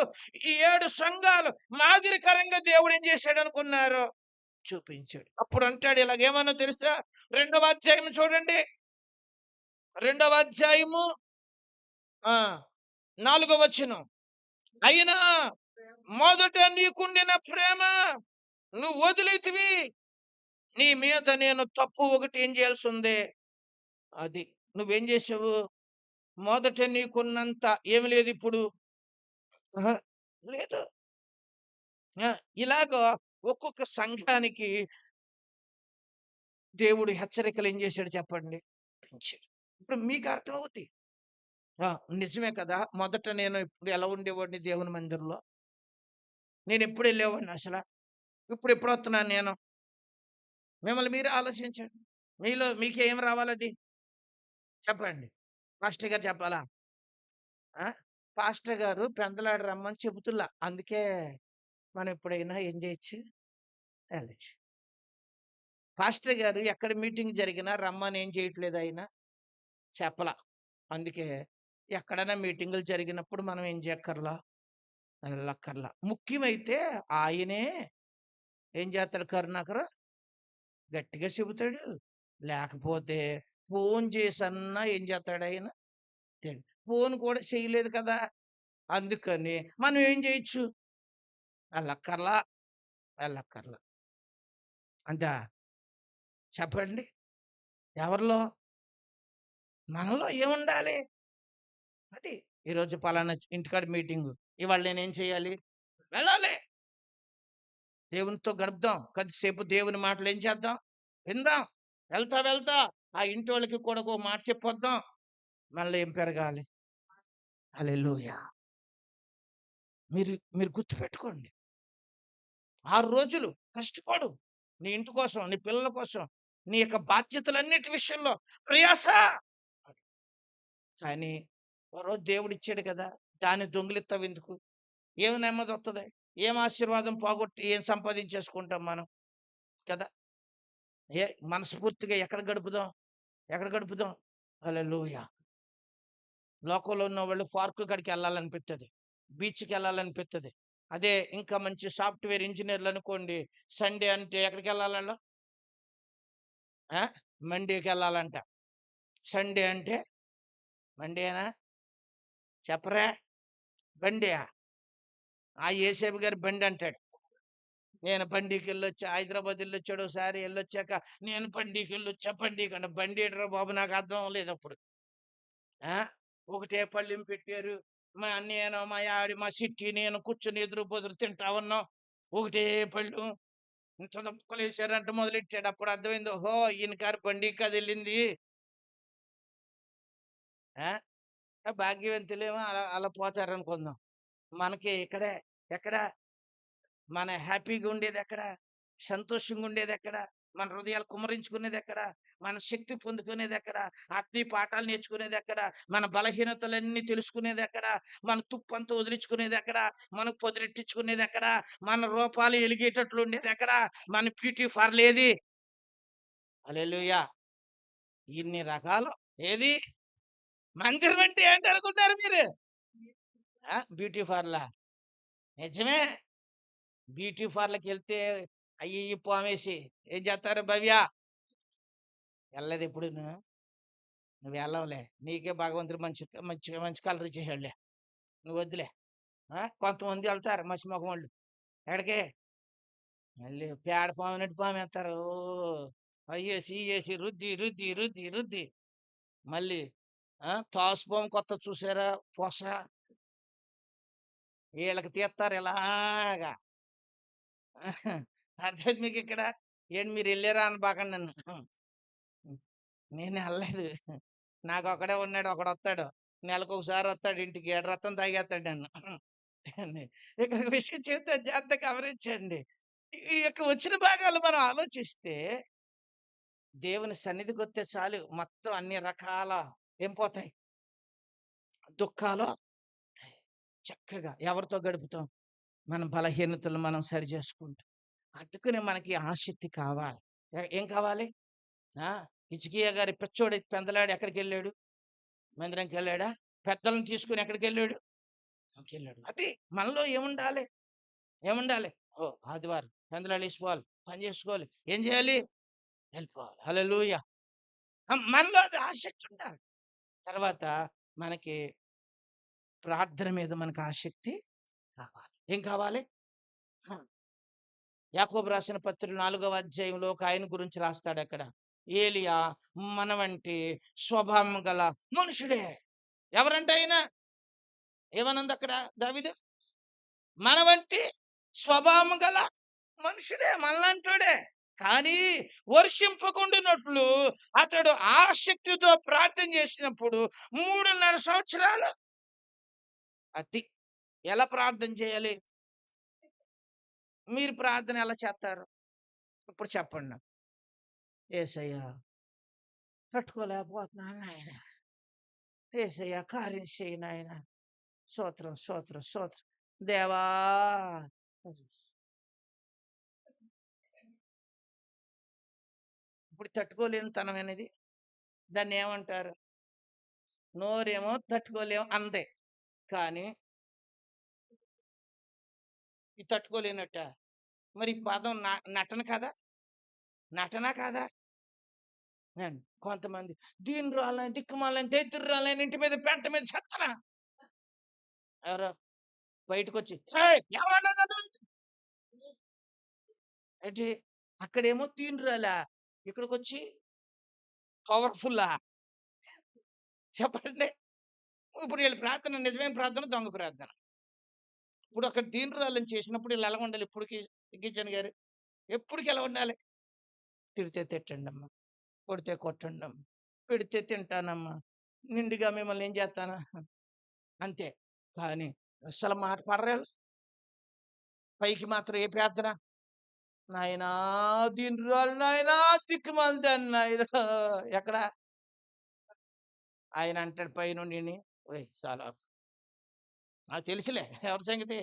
ఈ 7 సంఘాలు మాదిరికరంగా దేవుడు ఏం చేశాడనుకున్నారు? చూపించాడు. అప్పుడు అంటాడు ఇలాగేమన్నా తెలుసా? 2వ అధ్యాయం చూడండి. 2వ అధ్యాయము ఆ! 4వ వచనం. అయినా మొదట నీకుండిన ప్రేమ నువ్వు వదిలితివి. నీ మీద నేను తప్పు ఒకటి ఏం చేయాల్సుంది? అది. నువ్వేం చేసావు? మొదట నీకున్నంత ఏమి లేదిప్పుడు. అహా! లేదు. ఆ! ఇలాగ ఒక్కొక్క సంఘానికి దేవుడు హెచ్చరికలు ఏం చేశాడు చెప్పండి? పెంచాడు. ఇప్పుడు మీకు అర్థమవుద్ది. ఆ! నిజమే కదా! మొదట నేను ఇప్పుడు ఎలా ఉండేవాడిని దేవుని మందిరంలో. నేనెప్పుడు ఎళ్ళేవాడిని అసల. ఇప్పుడెప్పుడొస్తున్నాను నేను. మిమ్మల్ని మీరే ఆలోచించండి. మీలో మీకేం రావాలది? చెప్పండి. పాస్టర్ గారు చెప్పాలా? ఆ! పాస్టర్ గారు పెందలాడ రమ్మని చెబుతుల్లా. అందుకే మనం ఎప్పుడైనా ఏం చేయొచ్చు? ఎళ్ళొచ్చు. పాస్టర్ గారు ఎక్కడ మీటింగ్ జరిగినా రమ్మని ఏం చేయట్లేదు ఆయన? చెప్పలా. అందుకే ఎక్కడైనా మీటింగులు జరిగినప్పుడు మనం ఏం చేయక్కర్లా? ఎళ్ళక్కర్లా. ముఖ్యమైతే ఆయనే ఏం చేస్తాడు కరుణాకరు? గట్టిగా చెబుతాడు. లేకపోతే ఫోను చేసన్నా ఏం చేస్తాడాయన? ఫోను కూడా చేయలేదు కదా! అందుకని మనం ఏం చేయొచ్చు? ఎళ్ళక్కర్లా, ఎళ్ళక్కర్లా. అంతా చెప్పండి. ఎవరిలో? మనలో ఏముండాలి? అది. ఈరోజు పలానా ఇంటికాడ మీటింగు. ఇవాళ నేనేం చేయాలి? వెళ్ళాలి. దేవునితో గడుపుదాం. కొద్దిసేపు దేవుని మాటలు ఏం చేద్దాం? విందాం. వెళ్తా, వెళ్తా ఆ ఇంటోళ్ళకి కూడా ఒక మాట చెప్పొద్దాం. మనలో ఏం పెరగాలి? హల్లెలూయా! మీరు మీరు గుర్తుపెట్టుకోండి. 6 రోజులు కష్టపడు. నీ ఇంటి కోసం, నీ పిల్లల కోసం, నీ యొక్క బాధ్యతలన్నిటి విషయంలో ప్రయాస. కానీ ఓ రోజు దేవుడిచ్చాడు కదా! దాన్ని దొంగిలిత్తావెందుకు? ఏం నెమ్మదొత్తది? ఏం ఆశీర్వాదం పోగొట్టి ఏం సంపాదించేసుకుంటాం మనం? కదా! మనస్ఫూర్తిగా ఎక్కడ గడుపుదాం? ఎక్కడ గడుపుదాం? హల్లెలూయా! లోకంలో ఉన్నవాళ్ళు పార్కు కాడికెళ్ళాలనిపిత్తది. బీచ్‌కెళ్ళాలనిపిత్తది. అదే ఇంకా మంచి సాఫ్ట్‌వేర్ ఇంజినీర్‌లనుకోండి, సండే అంటే ఎక్కడికెళ్ళాలాళ్ళు? ఆ! మండీకెళ్ళాలంట. సండే అంటే మండేనా? చెప్పరా? బండా? ఆ యేసేపు గారి బండంటాడు. నేను బండికెళ్ళొచ్చా, హైదరాబాద్ వెళ్ళొచ్చాడు ఒకసారి. వెళ్ళొచ్చాక నేను బండికెళ్ళొచ్చా, బండికంటే బండి ఏంట్రా బాబు నాకు అర్థం అవ్వలేదు అప్పుడు. ఆ! ఒకటే పళ్ళెం పెట్టారు. నేను, మా ఆవిడ, మా చిట్టి, నేను కూర్చొని ఎదురు బొదురు తింటా ఉన్నాం. ఒకటే పళ్ళెం. ఇంత ముక్కలేసారంట మొదలెట్టాడు. అప్పుడు అర్థమైంది. ఓహో! ఈయన గారు బండికి కాదెళ్ళింది. ఆ! భాగ్యవంతులేమో అలా అలా పోతారనుకుందాం. మనకి ఇక్కడే ఎక్కడ మన హ్యాపీగా ఉండేదెక్కడ? సంతోషంగా ఉండేదెక్కడ? మన హృదయాలు కుమ్మరించుకునేదెక్కడ? మన శక్తి పొందుకునేదెక్కడ? ఆత్మీయ పాఠాలు నేర్చుకునేదెక్కడ? మన బలహీనతలన్నీ తెలుసుకునేదెక్కడ? మన తుప్పంతా వదిలించుకునేదెక్కడ? మనకు పొదిరెట్టించుకునేదెక్కడ? మన రూపాలు ఎలిగేటట్లు ఉండేదెక్కడ? మన బ్యూటీ పార్లేది? హల్లెలూయా! ఇన్ని రకాలు. ఏది? మందిరం అంటే ఏంటనుకున్నారు మీరు? బ్యూటీ పార్లరా? నిజమే. బ్యూటీ పార్లర్‌కెళ్తే అయ్యి పోమేసి ఏం చేస్తారు భవ్య? ఎళ్ళలేదు ఎప్పుడును. నువ్వు ఎళ్ళవులే. నీకే భగవంతుడు మంచి మంచి మంచి కలర్ ఇచ్చేసాడులే. నువ్వు వద్దులే. కొంతమంది ఎళ్తారు మసి మొఖమోళ్ళు. ఎక్కడికి? మళ్ళీ పేడ పామునట్టు పామేత్తారు. ఓహ్! అయ్యేసి, ఇయ్యేసి రుద్ది, రుద్ది, రుద్ది, రుద్ది మళ్ళీ తాసుపాము కొత్తది చూసారా? పొస ఈళ్ళకి తీత్తారు ఇలాగా. అర్థమైంది మీకిక్కడ? ఏంటి మీరెళ్లారా అనబాకండి నన్ను. నేనెళ్ళలేదు. నాకొక్కడే ఉన్నాడు. ఒకడొత్తాడు. నెలకొకసారి వత్తాడు ఇంటికి. ఏడు రత్తం తాగేత్తాడు నన్ను. ఇక్కడ విషయం చెప్తే జాగ్రత్తగా గమనించండి. ఈ యొక్క వచ్చిన భాగాలు మనం ఆలోచిస్తే, దేవుని సన్నిధికొస్తే చాలు మొత్తం అన్ని రకాల ఏం పోతాయి? దుఃఖాలు చక్కగా ఎవరితో గడుపుతాం? మన బలహీనతలు మనం సరిచేసుకుంటాం. అందుకనే మనకి ఆసక్తి కావాలి. ఏం కావాలి? ఆ! హిజ్కియా గారి పిచ్చోడు పెందలాడి ఎక్కడికెళ్ళాడు? మందిరంకెళ్ళాడా? పెద్దలను తీసుకొని ఎక్కడికెళ్ళాడు? కెళ్ళాడు. అది మనలో ఏముండాలి? ఏముండాలి? ఓహ్! ఆదివారం పెందలాడేసుకోవాలి. పని చేసుకోవాలి. ఏం చేయాలి? వెళ్ళిపోవాలి. హల్లెలూయా! మనలో అది ఆసక్తి ఉండాలి. తర్వాత మనకి ప్రార్థన మీద మనకు ఆసక్తి కావాలి. ఏం కావాలి? ఆ! యాకోబు రాసిన పత్రిక 4వ అధ్యాయంలో ఒక ఆయన గురించి రాస్తాడక్కడ. ఏలియా మన వంటి స్వభావం గల మనుషుడే. ఎవరంట ఆయన? ఏమనుందక్కడ దావీదు? మన వంటి స్వభావం గల మనుషుడే, మనలాంటోడే. కానీ వర్షింపకుండునట్లు అతడు ఆసక్తితో ప్రార్థన చేసినప్పుడు 3:30 సంవత్సరాలు అది. ఎలా ప్రార్థన చేయాలి? మీరు ప్రార్థన ఎలా చేస్తారు? ఇప్పుడు చెప్పండి నాకు. యేసయ్యా తట్టుకోలేకపోతున్నాను నాయన. యేసయ్యా కార్యం చెయ్యి నాయన. స్తోత్రం, స్తోత్రం, స్తోత్రం. దేవా! ఇప్పుడు తట్టుకోలేని తనం అనేది దాన్నేమంటారు? నోరేమో తట్టుకోలేము అందే. కానీ ఇది తట్టుకోలేనట్టా? మరి ఈ పదం నటన కాదా? నటన కాదా? కొంతమంది దీనురాలని, దిక్కుమాలని, దరిద్రురాలని ఇంటి మీద పెంట మీద చెత్తనా? ఎవరో బయటకొచ్చి "ఏయ్! ఎవరన్నా నన్ను" ఏంటి? అక్కడేమో దీనురాలా, ఇక్కడికొచ్చి పవర్‌ఫుల్లా? చెప్పండి. ఇప్పుడు వీళ్ళ ప్రార్థన నిజమైన ప్రార్థన, దొంగ ప్రార్థన. ఇప్పుడు అక్కడ దీనురాలని చేసినప్పుడు ఈళ్ళు ఎలా ఉండాలి ఇప్పటికి గిరిజన్ గారు? ఎప్పటికి ఎలా ఉండాలి? తిడితే తిట్టండమ్మా, కొడితే కొట్టండమ్మా, పెడితే తింటానమ్మా, నిండుగా మిమ్మల్ని ఏం చేస్తాను అంతే. కానీ అస్సలు మాట పడరేళ్ళు. పైకి మాత్రం ఏ ప్రార్థన? నాయనా దీనురాలు నాయనా, దిక్కుమాలిదాన్ని నాయనా. ఎక్కడ? ఆయన అంటాడు పైనుండిని, "ఒరేయ్ చాలా నాకు తెలుసులే ఎవరి సంగతి.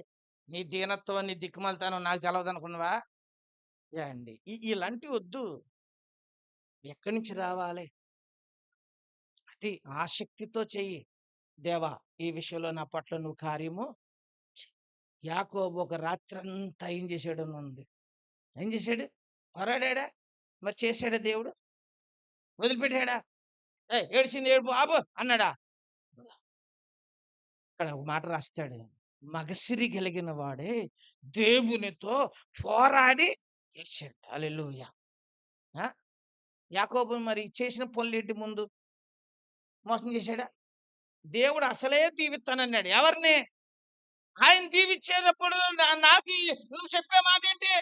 నీ దీనత్వం, నీ దిక్కుమాలితనం నాకు తెలవదనుకున్నావా?" ఏవండి ఇలాంటివి వద్దు. ఎక్కడి నుంచి రావాలి? అది ఆసక్తితో చెయ్యి. దేవా! ఈ విషయంలో నా పట్ల నువ్వు కార్యము చెయ్యి. యాకోబు ఒక రాత్రంతా ఏం చేశాడని ఉంది. ఏం చేశాడు? పోరాడాడా? మరి చేసాడా దేవుడు? వదిలిపెట్టాడా? ఏడ్చింది ఏడుపు ఆపు అన్నాడా? ఇక్కడ ఒక మాట రాస్తాడు. మగసిరి కలిగిన వాడే దేవునితో పోరాడి గెలిచాడు. హల్లెలూయా. ఆ! యాకోబు మరి చేసిన పనులేంటి ముందు? మోసం చేశాడా? దేవుడు అసలే దీవిస్తానన్నాడు. ఎవరిని? ఆయన దీవిచ్చేటప్పుడు నాకు నువ్వు చెప్పే మాట ఏంటి?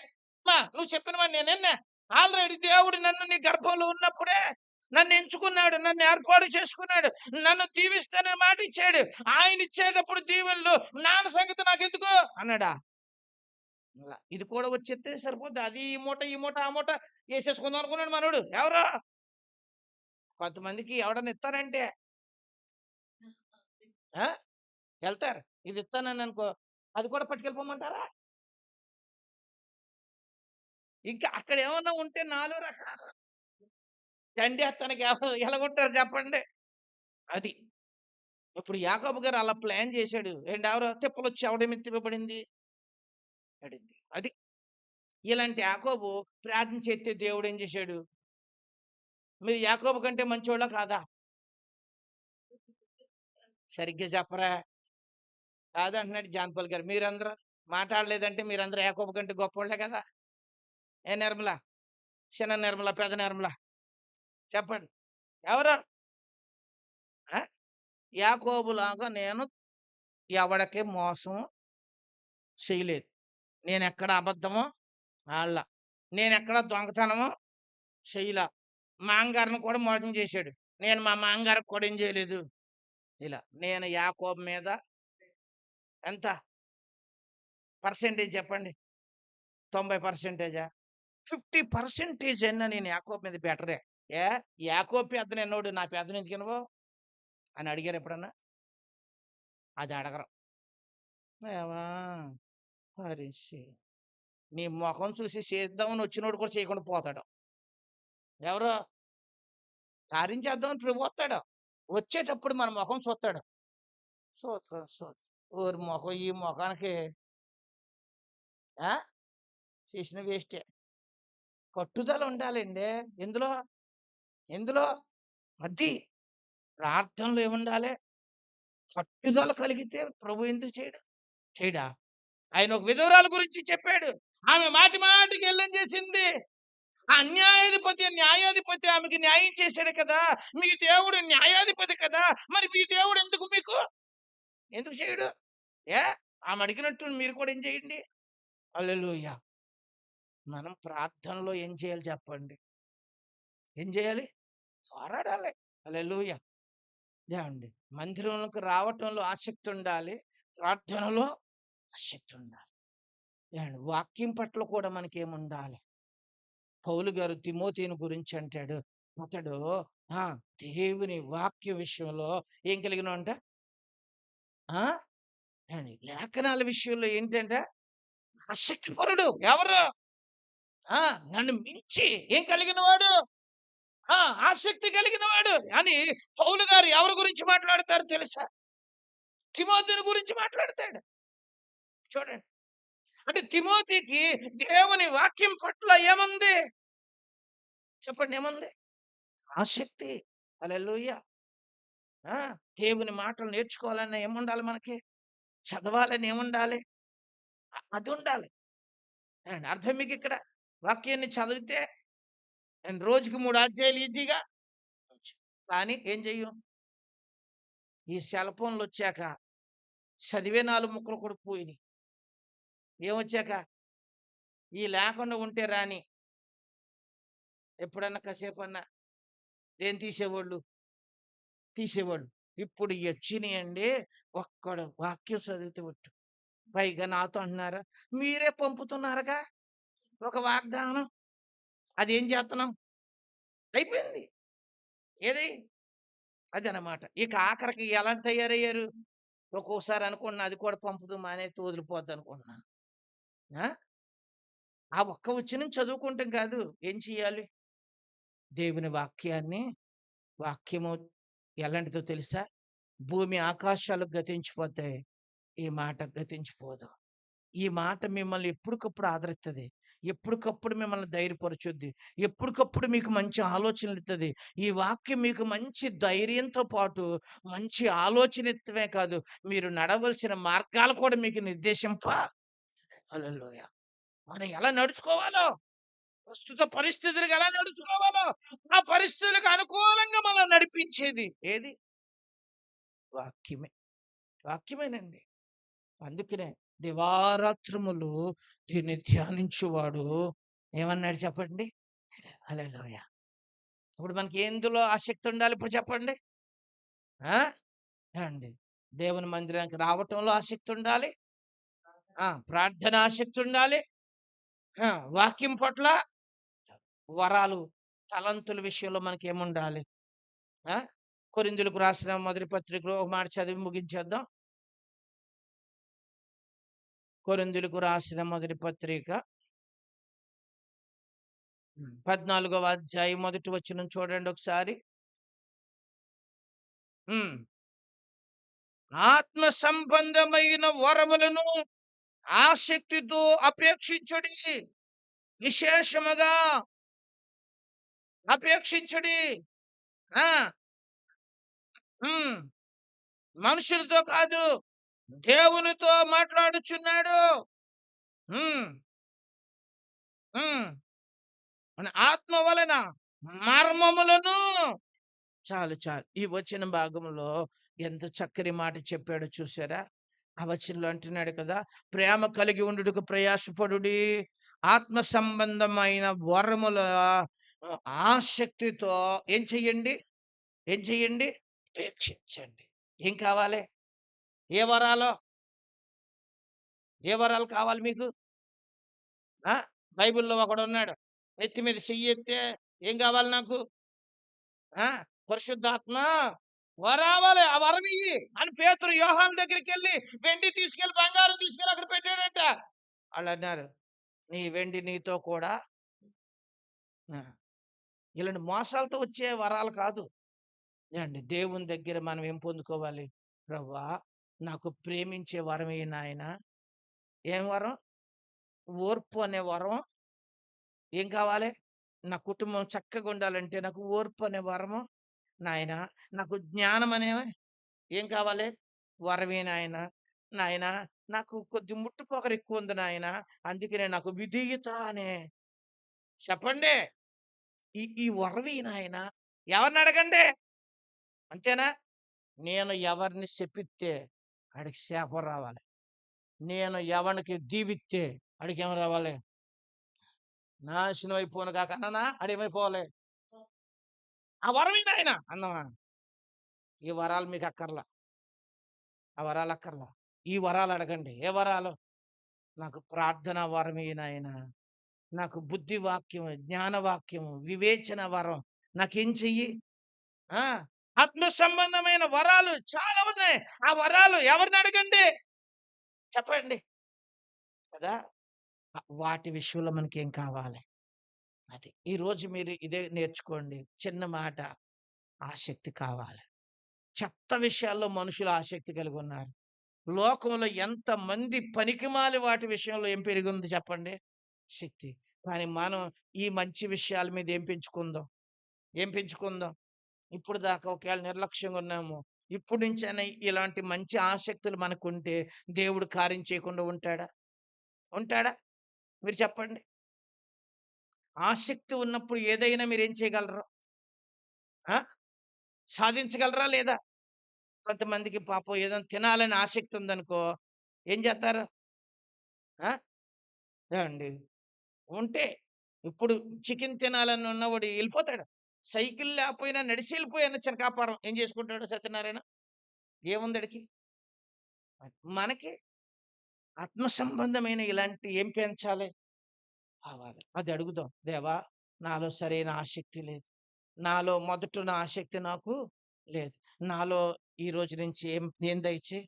నువ్వు చెప్పిన మాట నేనన్నా? ఆల్రెడీ దేవుడు నన్ను నీ గర్భంలో ఉన్నప్పుడే నన్ను ఎంచుకున్నాడు. నన్ను ఏర్పాటు చేసుకున్నాడు. నన్ను దీవిస్తానని మాట ఇచ్చాడు. ఆయన ఇచ్చేటప్పుడు దీవెనలు నాన్న సంగతి నాకెందుకు అన్నాడా? ఇది కూడా వచ్చేస్తే సరిపోద్ది. అది ఈ మూట, ఈ మూట, ఆ మూట ఏసేసుకుందాం అనుకున్నాడు మనోడు. ఎవరు? కొంతమందికి ఎవడన్నా ఇస్తానంటే ఆ! ఎళ్తారు. ఇది ఇస్తానని అనుకో, అది కూడా పట్టుకెళ్ళిపోమంటారా? ఇంకా అక్కడ ఏమన్నా ఉంటే 4 రకాలు దండేత్తానికి ఎలాగుంటారు చెప్పండి? అది. ఇప్పుడు యాకోబు గారు అలా ప్లాన్ చేశాడు. ఏంటి ఎవరో తిప్పలొచ్చి ఎవడి మీద తిప్పబడింది? పడింది. అది. ఇలాంటి యాకోబు ప్రార్థన చేస్తే దేవుడు ఏం చేశాడు? మీరు యాకోబు కంటే మంచోళ్ళా కాదా? సరిగ్గా చెప్పరా? కాదంటున్నాడు జాన్‌పాల్ గారు. మీరందరూ మాట్లాడలేదంటే మీరందరూ యాకోబు కంటే గొప్పోళ్ళే కదా! ఏ నిర్మల? చిన్న నిర్మల, పెద్ద నిర్మల చెప్పండి. ఎవరు? ఆ! యాకోబులాగా నేను ఎవడికి మోసం చేయలేదు. నేనెక్కడ అబద్ధము ఆడలా. నేనెక్కడ దొంగతనము చేయలా. మాంగారిని కూడా మోసం చేశాడు. నేను మా మాంగారికి కూడా ఏం చేయలేదు. ఇలా. నేను యాకోబు మీద ఎంత పర్సెంటేజ్ చెప్పండి? 90% 50% అన్నా నేను యాకోబు మీద బెటరే. ఏ యాకోబు పెద్దనన్నోడు నా పెద్దనెందుకినవు అని అడిగారు ఎప్పుడన్నా? అది అడగరు. ఏవా హరీష్ నీ మొఖం చూసి చేద్దామని వచ్చినోడు కూడా చేయకుండా పోతాడు. ఎవరు? సాధించేద్దామని ప్రభు వస్తాడు. వచ్చేటప్పుడు మన మొఖం చూస్తాడు. స్తోత్రం స్తోత్రం. ఓరి మొఖం ఈ మొఖానికి ఆ! చేసిన వేస్టే. పట్టుదల ఉండాలండి. ఎందులో? ఎందులో? అది. ప్రార్థనలో ఏముండాలి? పట్టుదల కలిగితే ప్రభు ఎందుకు చేయడు? చేయడా? ఆయన ఒక విధవరాలు గురించి చెప్పాడు. ఆమె మాటి మాటికి ఎల్లం చేసింది. ఆ న్యాయాధిపతి ఆమెకి న్యాయం చేశాడు కదా! మీ దేవుడు న్యాయాధిపతి కదా! మరి మీ దేవుడు ఎందుకు మీకు ఎందుకు చేయడు? ఏ ఆమె అడిగినట్టు మీరు కూడా ఏం చేయండి? హల్లెలూయా! మనం ప్రార్థనలో ఏం చేయాలి చెప్పండి? ఏం చేయాలి? పోరాడాలి. హల్లెలూయా! ఏవండి మందిరంలోకి రావటంలో ఆసక్తి ఉండాలి. ప్రార్థనలో ఆసక్తి ఉండాలి. ఏవండి వాక్యం పట్ల కూడా మనకేముండాలి? పౌలు గారు తిమోతిని గురించి అంటాడు. అతడు ఆ! దేవుని వాక్య విషయంలో ఏం కలిగినవంట? ఆ! ఏవండి లేఖనాల విషయంలో ఏంటంటే ఆసక్తిపరుడు. ఎవరు? ఆ! నన్ను మించి ఏం కలిగిన వాడు? ఆ! ఆసక్తి కలిగిన వాడు అని పౌలు గారు ఎవరి గురించి మాట్లాడతారో తెలుసా? తిమోతిని గురించి మాట్లాడతాడు. చూడండి. అంటే తిమోతికి దేవుని వాక్యం పట్ల ఏముంది? చెప్పండి ఏముంది? ఆసక్తి. హల్లెలూయా! ఆ! దేవుని మాటలు నేర్చుకోవాలని ఏముండాలి మనకి? చదవాలని ఏముండాలి? అదుండాలి. ఏవండి అర్థం మీకిక్కడ? వాక్యాన్ని చదివితే రోజుకి 3 అధ్యాయాలు ఈజీగా వచ్చు. కానీ ఏం చెయ్యం? ఈ సెల్ ఫోన్‌లొచ్చాక చదివే 4 ముక్కలు కూడా పోయినియి. ఏమొచ్చాక? ఈ లేకుండా ఉంటే రాని. ఎప్పుడన్నా కాసేపన్నా దేన్ని తీసేవోళ్ళు? తీసేవాళ్ళు. ఇప్పుడు ఇయొచ్చినియండి. ఒక్కడు వాక్యం చదివితే ఒట్టు. పైగా నాతో అంటున్నారా? మీరే పంపుతున్నారుగా ఒక వాగ్దానం. అదేం చేస్తున్నాం? అయిపోయింది. ఏది? అదనమాట. ఇక ఆఖరికి ఎలా తయారయ్యారు? ఒక్కోసారి అనుకున్నా అది కూడా పంపుతూ మానేత్తే వదిలిపోద్దనుకుంటున్నాను. ఆ! ఆ ఒక్క వచనం చదువుకుంటాం కాదు. ఏం చేయాలి? దేవుని వాక్యము ఎలాంటిదో తెలుసా? భూమి ఆకాశాలు గతించిపోతాయి. ఈ మాట గతించిపోదు. ఈ మాట మిమ్మల్ని ఎప్పటికప్పుడు ఆదరిస్తది. ఎప్పటికప్పుడు మిమ్మల్ని ధైర్యపరచుద్ది. ఎప్పటికప్పుడు మీకు మంచి ఆలోచనలిత్తది. ఈ వాక్యం మీకు మంచి ధైర్యంతో పాటు మంచి ఆలోచనిత్తమే కాదు, మీరు నడవలసిన మార్గాలు కూడా మీకు నిర్దేశింప హల్లెలూయా! మనం ఎలా నడుచుకోవాలో, ప్రస్తుత పరిస్థితులకు ఎలా నడుచుకోవాలో, ఆ పరిస్థితులకు అనుకూలంగా మనం నడిపించేది ఏది? వాక్యమే. వాక్యమేనండి. అందుకనే దివారాత్రములు దీన్ని ధ్యానించువాడు ఏమన్నాడు చెప్పండి? హల్లెలూయా! ఇప్పుడు మనకి ఎందులో ఆసక్తి ఉండాలి ఇప్పుడు చెప్పండి? ఆ! ఏవండి? దేవుని మందిరానికి రావటంలో ఆసక్తి ఉండాలి. ప్రార్థన ఆసక్తి ఉండాలి. వాక్యం పట్ల వరాలు, తలంతుల విషయంలో మనకేముండాలి? ఆ! కొరింథీయులకు రాసిన మొదటి పత్రికలో ఒక మాట చదివి ముగించేద్దాం. కొరింథీయులకు రాసిన మొదటి పత్రిక 14వ అధ్యాయం మొదటి వచనం చూడండి ఒకసారి. హ్మ్. ఆత్మ సంబంధమైన వరములను ఆసక్తితో అపేక్షించుడి. విశేషముగా అపేక్షించుడి. ఆ! హ్మ్. మనుషులతో కాదు, దేవునితో మాట్లాడుచున్నాడు. హ్మ్. హ్మ్. మన ఆత్మ వలన మర్మములను చాలు చాలు. ఈ వచన భాగంలో ఎంత చక్కని మాట చెప్పాడో చూసారా? ఆ వచనంలో అంటున్నాడు కదా! ప్రేమ కలిగి ఉండుటకు ప్రయాసపడుడి. ఆత్మ సంబంధమైన వరముల ఆసక్తితో ఏం చెయ్యండి? ఏం చెయ్యండి? అపేక్షించండి. ఏం కావాలి? ఏ వరాలో? ఏ వరాలు కావాలి మీకు? ఆ! బైబిల్‌లో ఒకడున్నాడు. నెత్తి మీద చెయ్యెత్తే ఏం కావాలి నాకు? ఆ! పరిశుద్ధాత్మ వరావాలి. ఆ వరం ఇయ్యి అని పేతురు యోహాను దగ్గరికెళ్ళి వెండి తీసుకెళ్ళి, బంగారం తీసుకెళ్ళి అక్కడ పెట్టాడంట. ఆళ్ళన్నారు, నీ వెండి నీతో కూడా ఆ! ఇలాంటి మోసాలతో వచ్చే వరాలు కాదు. ఏవండి దేవుని దగ్గర మనం ఏం పొందుకోవాలి? ప్రభువా! నాకు ప్రేమించే వరం ఇయ్యి నాయనా. ఏం వరం? ఓర్పు అనే వరం. ఏం కావాలి? నా కుటుంబం చక్కగుండాలంటే నాకు ఓర్పు అనే వరము. నాయనా నాకు జ్ఞానం అనే ఏం కావాలి? వరమే నాయనా. నాయనా నాకు కొద్ది ముట్టు పొగరెక్కువుంది నాయనా. అందుకనే నాకు విధేయత అనే చెప్పండి. ఈ వరమి నాయనా. ఎవరినడగండి. అంతేనా? నేను ఎవరిని శపిత్తే ఆడికి శాపం రావాలి. నేను ఎవనికి దీవిత్తే ఆడికేం రావాలి? నాశనం అయిపోను గాక అన్నానా? ఆడేమైపోవాలి? ఆ వరమే నాయన అన్నామా? ఈ వరాలు మీకక్కర్లా. ఆ వరాలక్కర్లా. ఈ వరాలు అడగండి. ఏ వరాలు? నాకు ప్రార్థన వరమియ్యి నాయనా. నాకు బుద్ధి వాక్యం, జ్ఞాన వాక్యం, వివేచన వరం నాకేం చెయ్యి? ఆ! ఆత్మ సంబంధమైన వరాలు చాలా ఉన్నాయి. ఆ వరాలు ఎవరిని అడగండి? చెప్పండి. కదా! వాటి విషయంలో మనకేం కావాలి? అది. ఈరోజు మీరు ఇదే నేర్చుకోండి. చిన్న మాట ఆసక్తి కావాలి. చెత్త విషయాల్లో మనుషులు ఆసక్తి కలిగున్నారు. లోకంలో ఎంతమంది పనికిమాలి వాటి విషయంలో ఏం పెరిగుంది చెప్పండి? శక్తి. కానీ మనం ఈ మంచి విషయాల మీద ఏం పెంచుకుందాం? ఏం పెంచుకుందాం? ఇప్పుడు దాకా ఒకవేళ నిర్లక్ష్యంగా ఉన్నాము. ఇప్పటి నుంచైనా ఇలాంటి మంచి ఆసక్తులు మనకుంటే దేవుడు కార్యం చేయకుండా ఉంటాడా? ఉంటాడా? మీరు చెప్పండి. ఆసక్తి ఉన్నప్పుడు ఏదైనా మీరేం చేయగలరు? ఆ! సాధించగలరా లేదా? కొంతమందికి పాపం ఏదైనా తినాలని ఆసక్తి ఉందనుకో, ఏం చేస్తారు? ఆ! ఏవండి ఉంటే ఇప్పుడు చికెన్ తినాలని ఉన్నవాడు ఎళ్ళిపోతాడు. సైకిల్ లేకపోయినా నడిచి ఎళ్ళిపోయిన చినకాపారం ఏం చేసుకుంటాడు సత్యనారాయణ? ఏముందాడికి? మనకి ఆత్మ సంబంధమైన ఇలాంటి ఏం పెంచాలి? కావాలి. అది అడుగుదాం. దేవా! నాలో సరైన ఆసక్తి లేదు. నాలో మొదటున్న ఆసక్తి నాకు లేదు. నాలో ఈ రోజు నుంచి ఏం దయచేయి?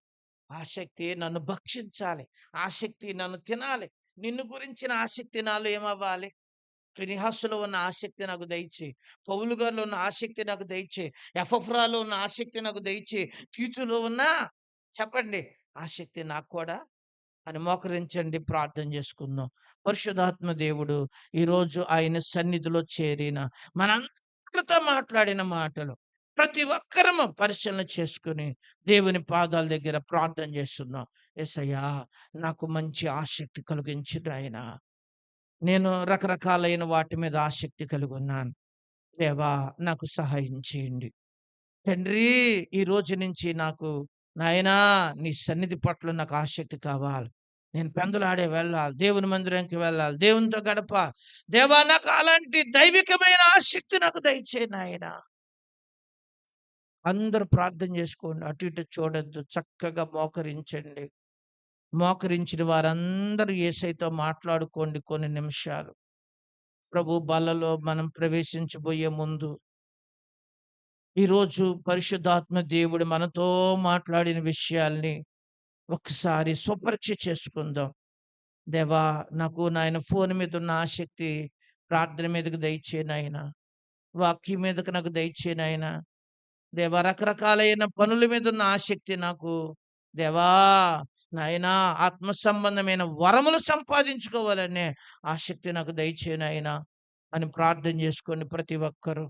ఆసక్తి నన్ను భక్షించాలి. ఆసక్తి నన్ను తినాలి. నిన్ను గురించిన ఆసక్తి నాలో ఏమవ్వాలి? ఫినిహాసులో ఉన్న ఆసక్తి నాకు దయచేయి. పౌలు గారిలో ఉన్న ఆసక్తి నాకు దయచేయి. ఎపఫ్రాలో ఉన్న ఆసక్తి నాకు దయచేయి. తీతులో ఉన్న చెప్పండి ఆసక్తి నాకు కూడా అని మోకరించండి, ప్రార్థన చేసుకుందాం. పరిశుద్ధాత్మ దేవుడు ఈరోజు ఆయన సన్నిధిలో చేరిన మనందరితో మాట్లాడిన మాటలు ప్రతి ఒక్కరము పరిశీలన చేసుకుని దేవుని పాదాల దగ్గర ప్రార్థన చేస్తున్నాం. యేసయ్యా, నాకు మంచి ఆసక్తి కలిగించిన ఆయన, నేను రకరకాలైన వాటి మీద ఆసక్తి కలిగి ఉన్నాను. దేవా, నాకు సహాయం చేయండి. తండ్రి, ఈ రోజు నుంచి నాకు నాయనా నీ సన్నిధి పట్ల నాకు ఆసక్తి కావాలి. నేను పెందులాడే వెళ్ళాలి, దేవుని మందిరానికి వెళ్ళాలి, దేవునితో గడప. దేవా, నాకు అలాంటి దైవికమైన ఆసక్తి నాకు దయచేయి నాయన. అందరూ ప్రార్థన చేసుకోండి, అటు ఇటు చూడొద్దు, చక్కగా మోకరించండి. మోకరించిన వారందరూ యేసయ్యతో మాట్లాడుకోండి కొన్ని నిమిషాలు. ప్రభు బలలో మనం ప్రవేశించబోయే ముందు ఈరోజు పరిశుద్ధాత్మ దేవుడు మనతో మాట్లాడిన విషయాల్ని ఒకసారి స్వపరీక్ష చేసుకుందాం. దేవా, నాకు నాయన ఫోన్ మీద ఉన్న ఆసక్తి ప్రార్థన మీదకి దయచేయి నాయన. వాక్యం మీదకి నాకు దయచేయి నాయన. దేవా, రకరకాలైన పనుల మీద ఉన్న ఆసక్తి నాకు దేవా నాయనా, ఆత్మ సంబంధమైన వరములు సంపాదించుకోవాలనే ఆసక్తి నాకు దయచేయి నాయన అని ప్రార్థన చేసుకోండి ప్రతి ఒక్కరూ.